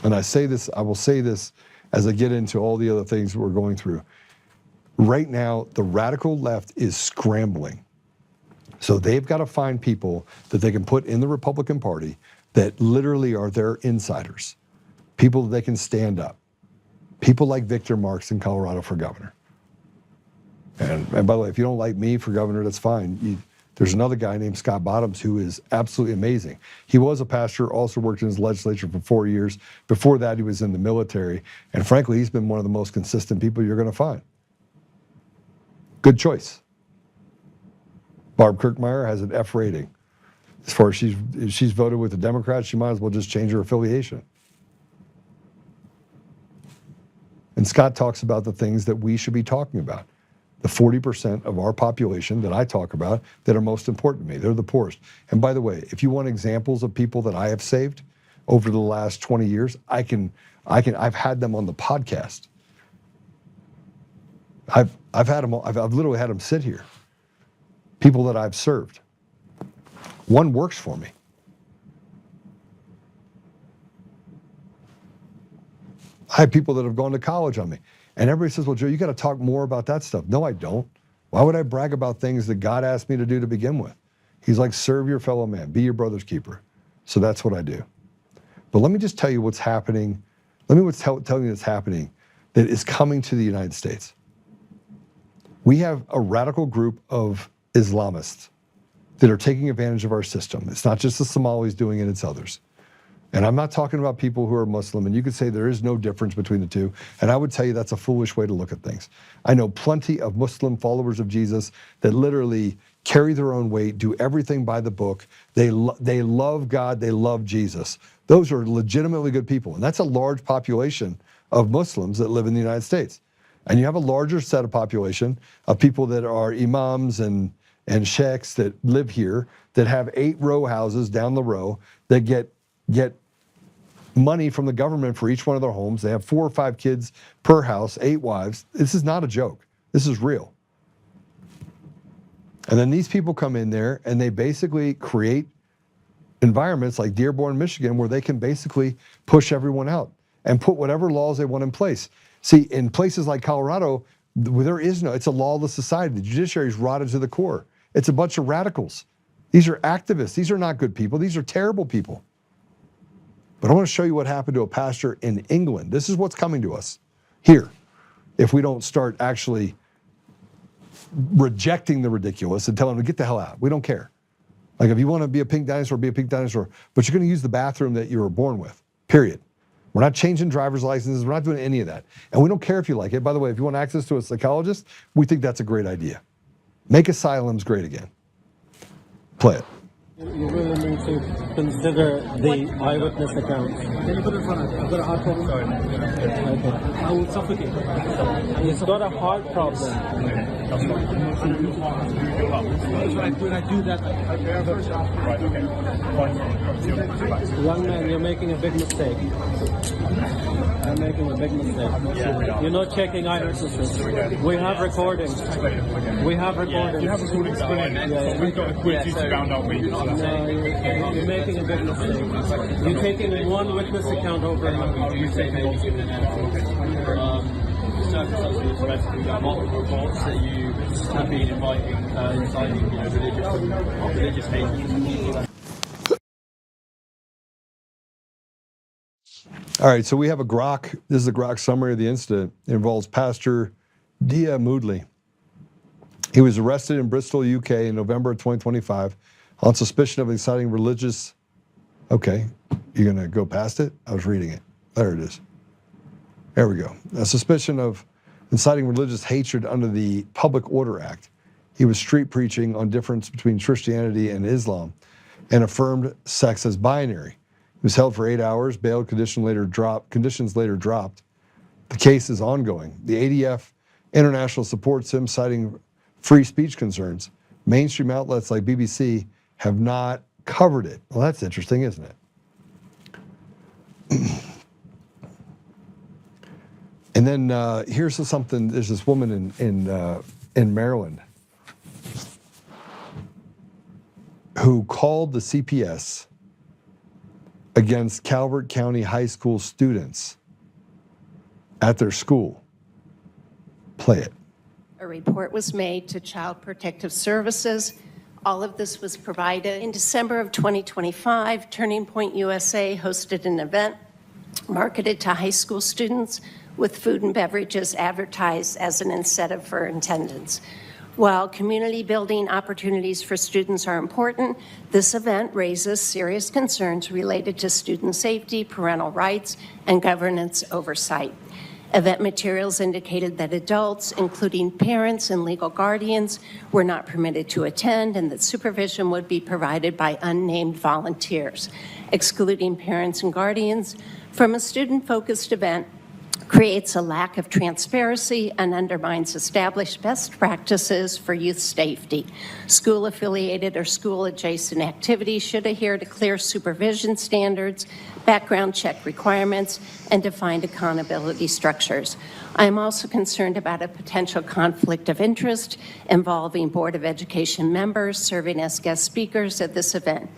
And I will say this as I get into all the other things we're going through. Right now, the radical left is scrambling. So they've got to find people that they can put in the Republican Party that literally are their insiders, people that they can stand up, people like Victor Marks in Colorado for governor. And by the way, if you don't like me for governor, that's fine. There's another guy named Scott Bottoms who is absolutely amazing. He was a pastor, also worked in his legislature for 4 years. Before that, he was in the military. And frankly, he's been one of the most consistent people you're going to find. Good choice. Barb Kirkmeyer has an F rating. As far as if she's voted with the Democrats, she might as well just change her affiliation. And Scott talks about the things that we should be talking about. The 40% of our population that I talk about that are most important to me. They're the poorest. And by the way, if you want examples of people that I have saved over the last 20 years, I've had them on the podcast. I've had them. I've literally had them sit here. People that I've served. One works for me. I have people that have gone to college on me. And everybody says, well, Joe, you got to talk more about that stuff. No, I don't. Why would I brag about things that God asked me to do to begin with? He's like, serve your fellow man, be your brother's keeper. So that's what I do. But let me just tell you what's happening. Let me tell you what's happening that is coming to the United States. We have a radical group of Islamists that are taking advantage of our system. It's not just the Somalis doing it, it's others. And I'm not talking about people who are Muslim, and you could say there is no difference between the two, and I would tell you that's a foolish way to look at things. I know plenty of Muslim followers of Jesus that literally carry their own weight, do everything by the book. They love God, they love Jesus. Those are legitimately good people, and that's a large population of Muslims that live in the United States. And you have a larger set of population of people that are imams and sheikhs that live here, that have 8 row houses down the row, that get money from the government for each one of their homes. They have 4 or 5 kids per house, 8 wives. This is not a joke. This is real. And then these people come in there and they basically create environments like Dearborn, Michigan, where they can basically push everyone out and put whatever laws they want in place. See, in places like Colorado, it's a lawless society. The judiciary is rotted to the core. It's a bunch of radicals. These are activists. These are not good people. These are terrible people. But I want to show you what happened to a pastor in England. This is what's coming to us here if we don't start actually rejecting the ridiculous and telling them to get the hell out. We don't care. Like, if you want to be a pink dinosaur, be a pink dinosaur. But you're going to use the bathroom that you were born with, period. We're not changing driver's licenses. We're not doing any of that. And we don't care if you like it. By the way, if you want access to a psychologist, we think that's a great idea. Make asylums great again. Play it. You really need to consider the eyewitness accounts. Can you put it in front of me? I've got a heart problem. Sorry. Okay. I will suffocate. He's got a heart problem. When I do that, young man, you're making a big mistake. You're making a big mistake. You're not checking eyewitnesses. We have recordings. We have recordings. You have recordings going. Yeah. We've got a quick YouTube round, aren't we? No, you're making a big mistake. You're taking one witness account over another. You're taking circumstances arrest, we've got multiple reports that you have been inciting religious hate. All right, so we have a Grok. This is a Grok summary of the incident. It involves Pastor Dia Moodley. He was arrested in Bristol, UK in November of 2025 on suspicion of inciting religious... Okay, you're going to go past it? I was reading it. There it is. There we go. A suspicion of inciting religious hatred under the Public Order Act. He was street preaching on difference between Christianity and Islam and affirmed sex as binary. He was held for 8 hours. Bail conditions later dropped. The case is ongoing. The ADF International supports him, citing free speech concerns. Mainstream outlets like BBC have not covered it. Well, that's interesting, isn't it? And then here's something. There's this woman in Maryland who called the CPS against Calvert County High School students at their school. Play it. A report was made to Child Protective Services. All of this was provided. In December of 2025, Turning Point USA hosted an event marketed to high school students with food and beverages advertised as an incentive for attendance. While community building opportunities for students are important, this event raises serious concerns related to student safety, parental rights, and governance oversight. Event materials indicated that adults, including parents and legal guardians, were not permitted to attend and that supervision would be provided by unnamed volunteers. Excluding parents and guardians from a student-focused event creates a lack of transparency and undermines established best practices for youth safety. School-affiliated or school-adjacent activities should adhere to clear supervision standards, background check requirements, and defined accountability structures. I am also concerned about a potential conflict of interest involving Board of Education members serving as guest speakers at this event.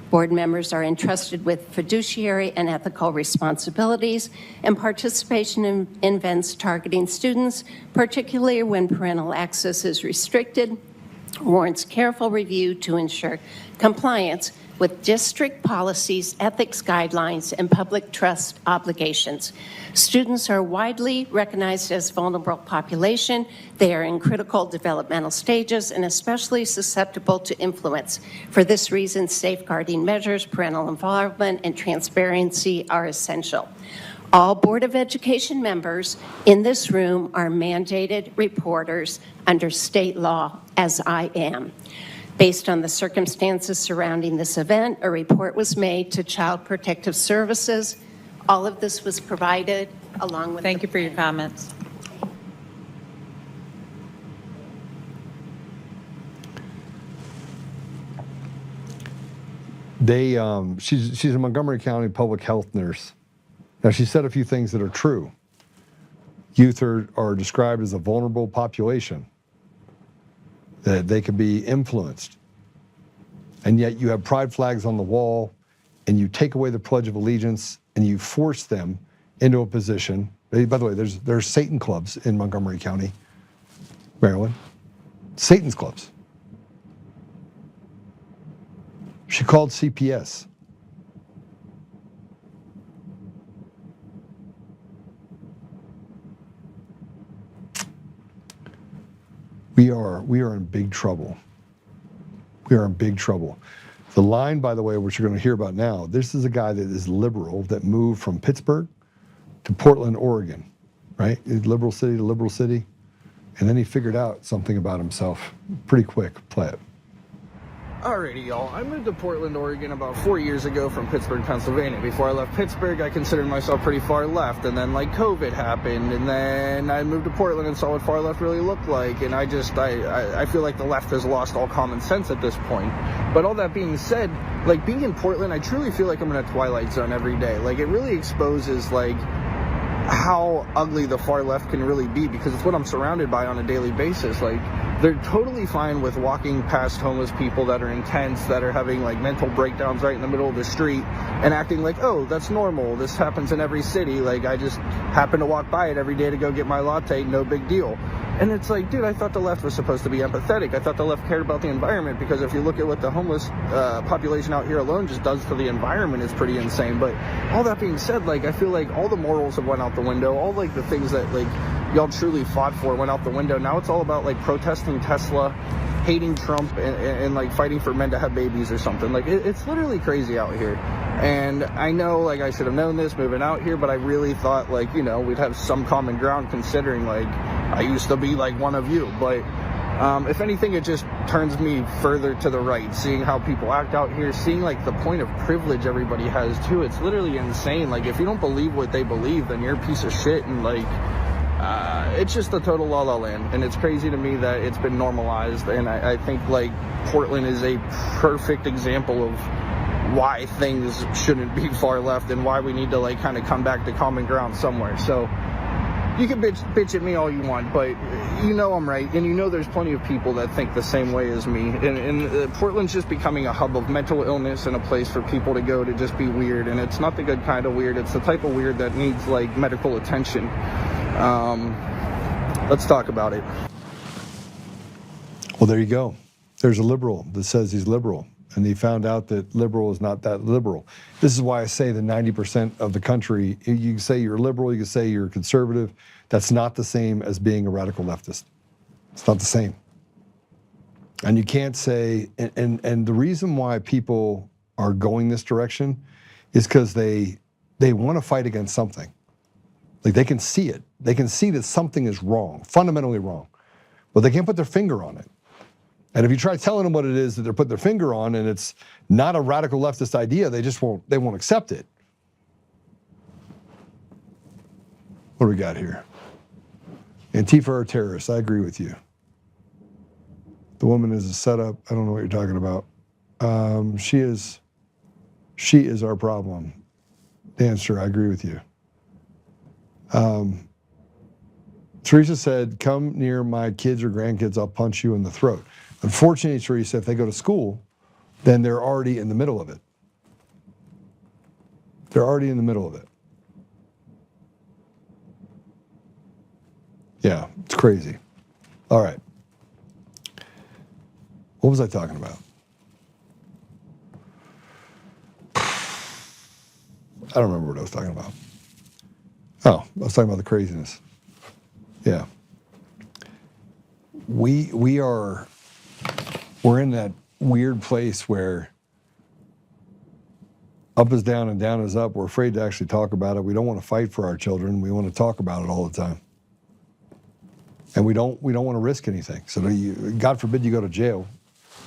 Board members are entrusted with fiduciary and ethical responsibilities, and participation in events targeting students, particularly when parental access is restricted, warrants careful review to ensure compliance with district policies, ethics guidelines, and public trust obligations. Students are widely recognized as a vulnerable population. They are in critical developmental stages and especially susceptible to influence. For this reason, safeguarding measures, parental involvement, and transparency are essential. All Board of Education members in this room are mandated reporters under state law, as I am. Based on the circumstances surrounding this event, a report was made to Child Protective Services. All of this was provided along with... Thank you for your comments. She's a Montgomery County public health nurse. Now, she said a few things that are true. Youth are described as a vulnerable population, that they could be influenced. And yet you have pride flags on the wall, and you take away the Pledge of Allegiance, and you force them into a position. By the way, there's Satan clubs in Montgomery County, Maryland. Satan's clubs. She called CPS. We are in big trouble. We are in big trouble. The line, by the way, which you're going to hear about now, this is a guy that is liberal that moved from Pittsburgh to Portland, Oregon, right? Liberal city to liberal city. And then he figured out something about himself pretty quick. Play it. Alrighty, y'all. I moved to Portland, Oregon about 4 years ago from Pittsburgh, Pennsylvania. Before I left Pittsburgh, I considered myself pretty far left, and then like COVID happened, and then I moved to Portland and saw what far left really looked like, and I feel like the left has lost all common sense at this point. But all that being said, like being in Portland, I truly feel like I'm in a twilight zone every day. Like it really exposes like how ugly the far left can really be, because it's what I'm surrounded by on a daily basis. Like they're totally fine with walking past homeless people that are intense, that are having like mental breakdowns right in the middle of the street and acting like, oh, that's normal, this happens in every city, like I just happen to walk by it every day to go get my latte, no big deal. And it's like, dude, I thought the left was supposed to be empathetic. I thought the left cared about the environment, because if you look at what the homeless population out here alone just does to the environment, it's pretty insane. But all that being said, like I feel like all the morals have went out the window. All like the things that like y'all truly fought for went out the window. Now it's all about like protesting Tesla, hating Trump, and like fighting for men to have babies or something. Like it's literally crazy out here. And I know like I should have known this moving out here, but I really thought like, you know, we'd have some common ground, considering like I used to be like one of you. But if anything, it just turns me further to the right, seeing how people act out here, seeing like the point of privilege everybody has too. It's literally insane. Like if you don't believe what they believe, then you're a piece of shit. And like it's just a total la la land, and it's crazy to me that it's been normalized. And I think like Portland is a perfect example of why things shouldn't be far left, and why we need to like kind of come back to common ground somewhere. So you can bitch at me all you want, but you know I'm right, and you know there's plenty of people that think the same way as me. And Portland's just becoming a hub of mental illness and a place for people to go to just be weird. And it's not the good kind of weird. It's the type of weird that needs like medical attention. Let's talk about it. Well, there you go. There's a liberal that says he's liberal, and he found out that liberal is not that liberal. This is why I say that 90% of the country, you can say you're liberal, you can say you're conservative. That's not the same as being a radical leftist. It's not the same. And you can't say, and the reason why people are going this direction is because they want to fight against something. Like they can see it. They can see that something is wrong, fundamentally wrong, but they can't put their finger on it. And if you try telling them what it is that they're putting their finger on, and it's not a radical leftist idea, they won't accept it. What do we got here? Antifa are terrorists. I agree with you. The woman is a setup. I don't know what you're talking about. She is our problem. Dancer, I agree with you. Teresa said, come near my kids or grandkids, I'll punch you in the throat. Unfortunately, Teresa, if they go to school, then they're already in the middle of it. They're already in the middle of it. Yeah, it's crazy. All right. What was I talking about? I don't remember what I was talking about. Oh, I was talking about the craziness. Yeah. We're in that weird place where up is down and down is up. We're afraid to actually talk about it. We don't want to fight for our children. We want to talk about it all the time. And we don't want to risk anything. So God forbid you go to jail,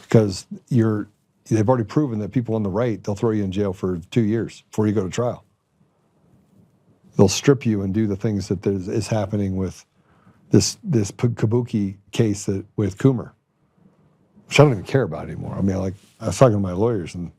because they've already proven that people on the right, they'll throw you in jail for 2 years before you go to trial. They'll strip you and do the things that is happening with this Kabuki case with Coomer, which I don't even care about anymore. I mean, like I was talking to my lawyers, and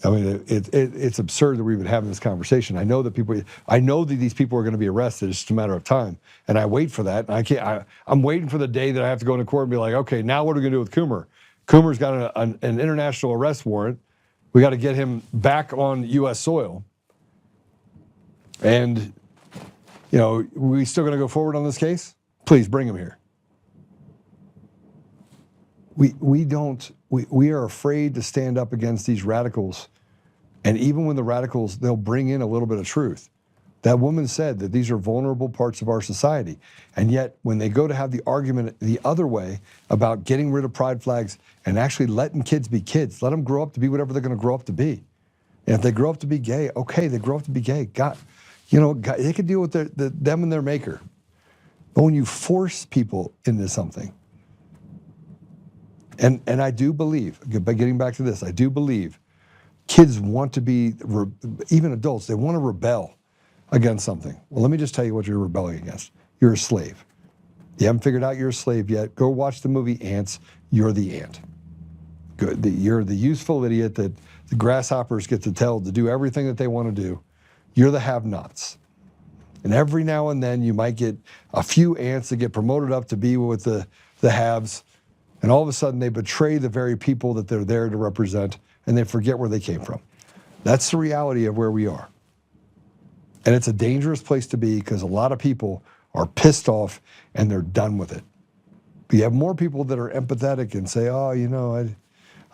I mean, it's absurd that we've been having this conversation. I know that these people are going to be arrested. It's just a matter of time, and I wait for that. And I'm waiting for the day that I have to go into court and be like, okay, now what are we going to do with Coomer? Coomer's got an international arrest warrant. We got to get him back on U.S. soil. And, you know, we still going to go forward on this case? Please bring him here. We are afraid to stand up against these radicals. And even when the radicals, they'll bring in a little bit of truth. That woman said that these are vulnerable parts of our society. And yet, when they go to have the argument the other way about getting rid of pride flags and actually letting kids be kids, let them grow up to be whatever they're going to grow up to be. And if they grow up to be gay, okay, they grow up to be gay. God, they can deal with them and their maker. But when you force people into something, And I do believe, by getting back to this, I do believe kids want to be, even adults, they want to rebel against something. Well, let me just tell you what you're rebelling against. You're a slave. You haven't figured out you're a slave yet. Go watch the movie Ants. You're the ant. Good. You're the useful idiot that the grasshoppers get to tell to do everything that they want to do. You're the have-nots. And every now and then you might get a few ants that get promoted up to be with the haves, and all of a sudden they betray the very people that they're there to represent, and they forget where they came from. That's the reality of where we are. And it's a dangerous place to be because a lot of people are pissed off and they're done with it. But you have more people that are empathetic and say, oh, you know,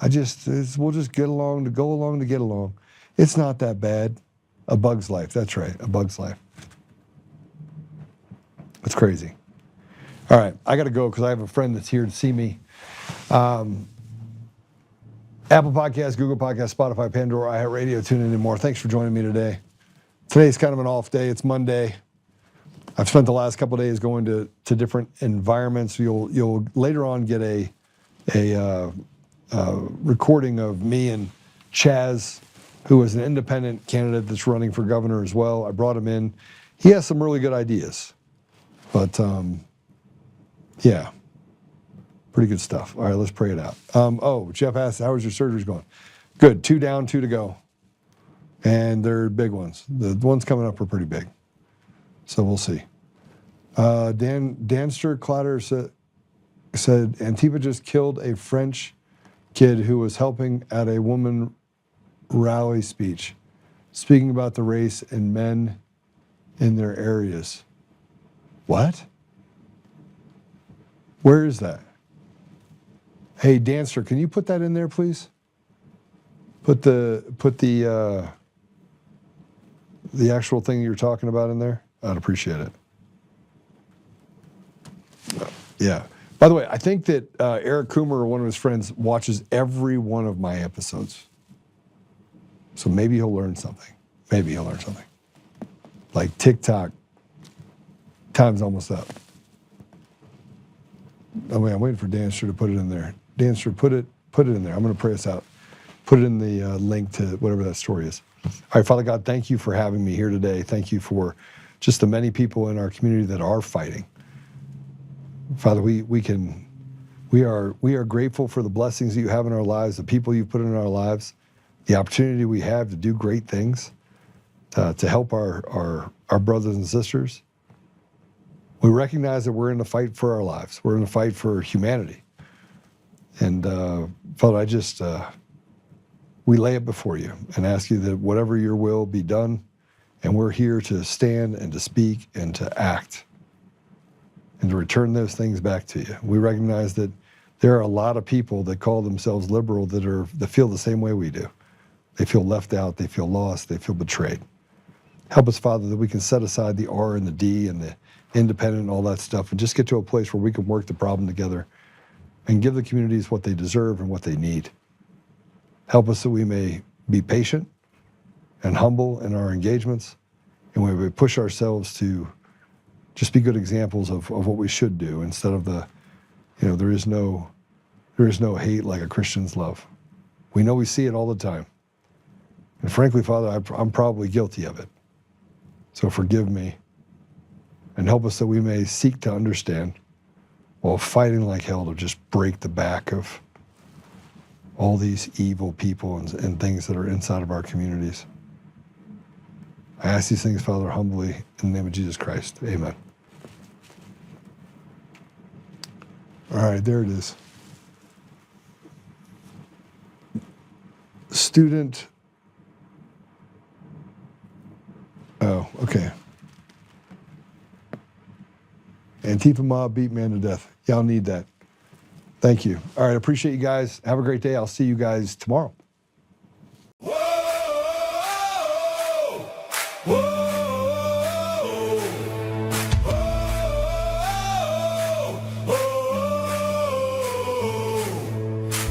we'll just get along to go along to get along. It's not that bad. A bug's life. That's right. A bug's life. It's crazy. All right. I got to go because I have a friend that's here to see me. Apple Podcasts, Google Podcasts, Spotify, Pandora, iHeartRadio, tune in and more. Thanks for joining me today. Today's kind of an off day. It's Monday. I've spent the last couple of days going to different environments. You'll later on get a recording of me and Chaz, who is an independent candidate that's running for governor as well. I brought him in. He has some really good ideas, but yeah, pretty good stuff. All right, let's pray it out. Jeff asked, how was your surgeries going? Good. 2 down, 2 to go. And they're big ones. The ones coming up are pretty big. So we'll see. Danster Clatter said Antifa just killed a French kid who was helping at a woman rally speech, speaking about the race and men in their areas. What? Where is that? Hey, Dancer, can you put that in there, please? Put the actual thing you're talking about in there. I'd appreciate it. Yeah. By the way, I think that Eric Coomer, or one of his friends, watches every one of my episodes. So maybe he'll learn something. Maybe he'll learn something. Like TikTok, time's almost up. Oh wait, I'm waiting for Dancer to put it in there. Dancer, put it in there. I'm going to pray us out. Put it in the link to whatever that story is. All right, Father God, thank you for having me here today. Thank you for just the many people in our community that are fighting. Father, we are grateful for the blessings that you have in our lives, the people you've put in our lives, the opportunity we have to do great things, to help our brothers and sisters. We recognize that we're in a fight for our lives. We're in a fight for humanity. And Father, we lay it before you and ask you that whatever your will be done, and we're here to stand and to speak and to act and to return those things back to you. We recognize that there are a lot of people that call themselves liberal that feel the same way we do. They feel left out, they feel lost, they feel betrayed. Help us, Father, that we can set aside the R and the D and the independent and all that stuff and just get to a place where we can work the problem together and give the communities what they deserve and what they need. Help us that we may be patient and humble in our engagements, and we may push ourselves to just be good examples of what we should do instead of there is no hate like a Christian's love. We know we see it all the time. And frankly, Father, I'm probably guilty of it. So forgive me and help us that we may seek to understand while fighting like hell to just break the back of all these evil people and things that are inside of our communities. I ask these things, Father, humbly in the name of Jesus Christ. Amen. All right, there it is. Student. Oh, okay. Antifa mob beat man to death. Y'all need that. Thank you. All right, appreciate you guys. Have a great day. I'll see you guys tomorrow.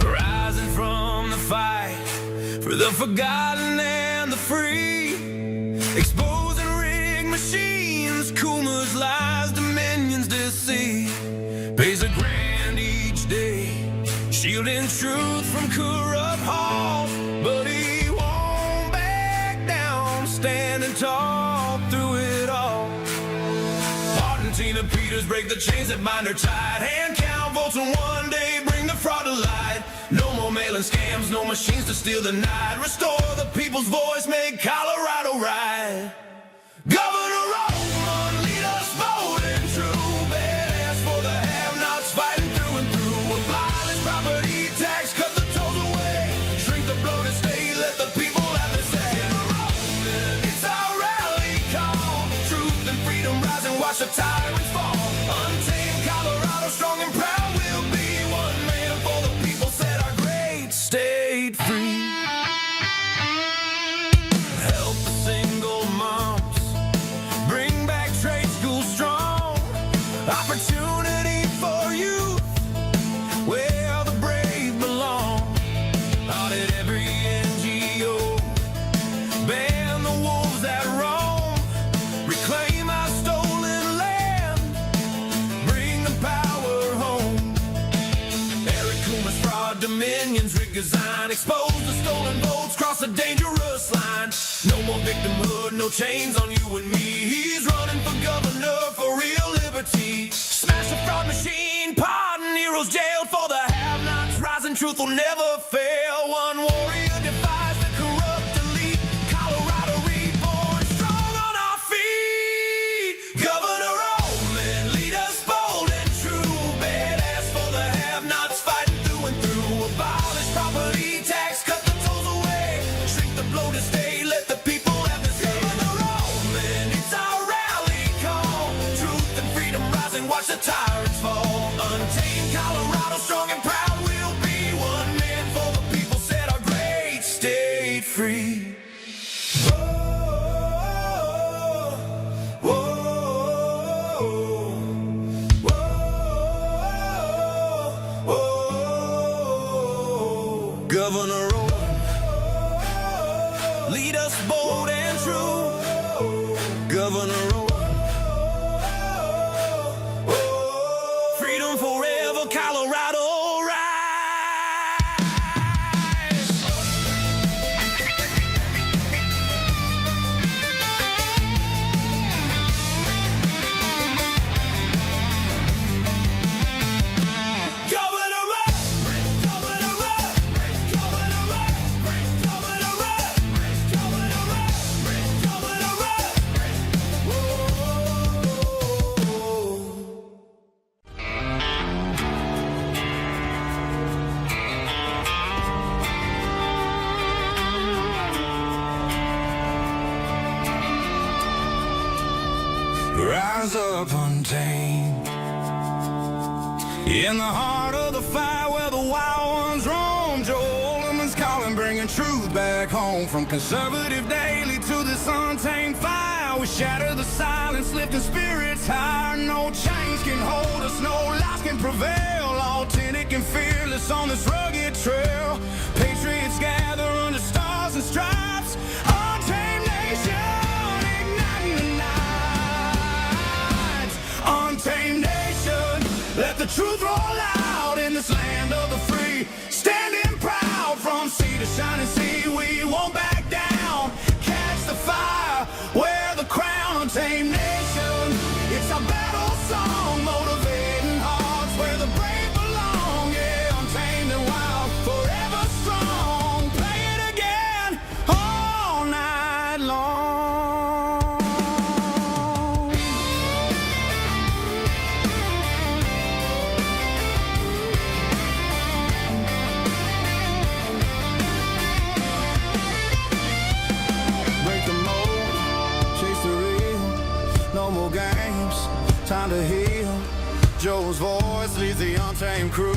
Rising from the fight for the forgotten and the free, exposing rigged machines, Kuma's lies, Dominion's deceit, pays a grand each day. She shielding truth from corrupt halls, but he won't back down, standing tall through it all. Hart and Tina Peters break the chains that bind her tight. Hand count votes and one day bring the fraud to light. No more mailing scams, no machines to steal the night. Restore the people's voice, make Colorado right. Governor Oltmann, lead us bold and true. Badass for the have-nots, fighting through and through. Abolish property tax, cut the tolls away. Shrink the bloated state, let the people have their say. Governor Oltmann, it's our rally call. Truth and freedom rise and watch the tyrants fall. Untamed Colorado, strong and proud, we'll be one man for the people, set our great state free. Help the single moms, bring back trade school strong. Opportunity for youth, where the brave belong. Audit every NGO, ban the wolves that roam. Reclaim our stolen land, bring the power home. Eric Coomer's fraud dominions, rig design, expose the stolen votes, cross a dangerous line. No more victimhood, no chains on you and me. He's running for governor for real liberty. Smash the fraud machine, pardon heroes jailed for the have-nots. Rising truth will never fail. One warrior defies the corrupt elite. Colorado reborn, strong on our feet. Governor Oltmann, lead us bold and true. Badass for the have-nots, fighting through and through. Abolish property tax, cut the tolls away. Shrink the bloated state, let the people have the say. Governor Oltmann, it's our rally call. Truth and freedom rise and watch the tyrants fall. Untamed Colorado, strong and proud, we'll be one man for the people, set our great state free. Governor Oltmann, lead us bold and true. Governor Oltmann, freedom forever, Colorado rise. Governor Oltmann, Governor Oltmann, Governor Oltmann, Governor Oltmann, Governor Oltmann, Governor Rise up untamed, in the heart of the fight where the wild ones roam. Joe Oltmann's calling, bringing truth back home. From conservative daily to this untamed fire, we shatter the silence, lifting spirits higher. No chains can hold us, no lies can prevail. Authentic and fearless on this rugged trail. Patriots gather under stars and stripes. Untamed nation, igniting the night. Untamed nation, let the truth roll out in this land of the free. Standing proud from sea to shining sea, we won't back down. Catch the fire, wear the crown. Untamed nation, it's our battle song, motivating hearts where the brave belong. Yeah, untamed and wild, forever strong. Play it again all night long. Break the mold, chase the real, no more games, time to heal. Joe's voice leads the untamed crew.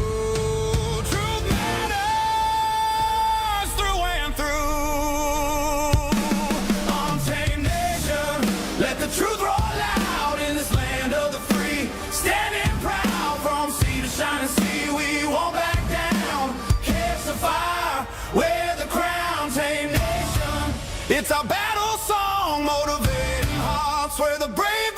Truth matters through and through. Untamed nation, let the truth roll out in this land of the free. Standing proud from sea to shining sea, we won't back down. Catch the fire, wear the crown. Untamed nation, it's our battle song, motivating hearts where the brave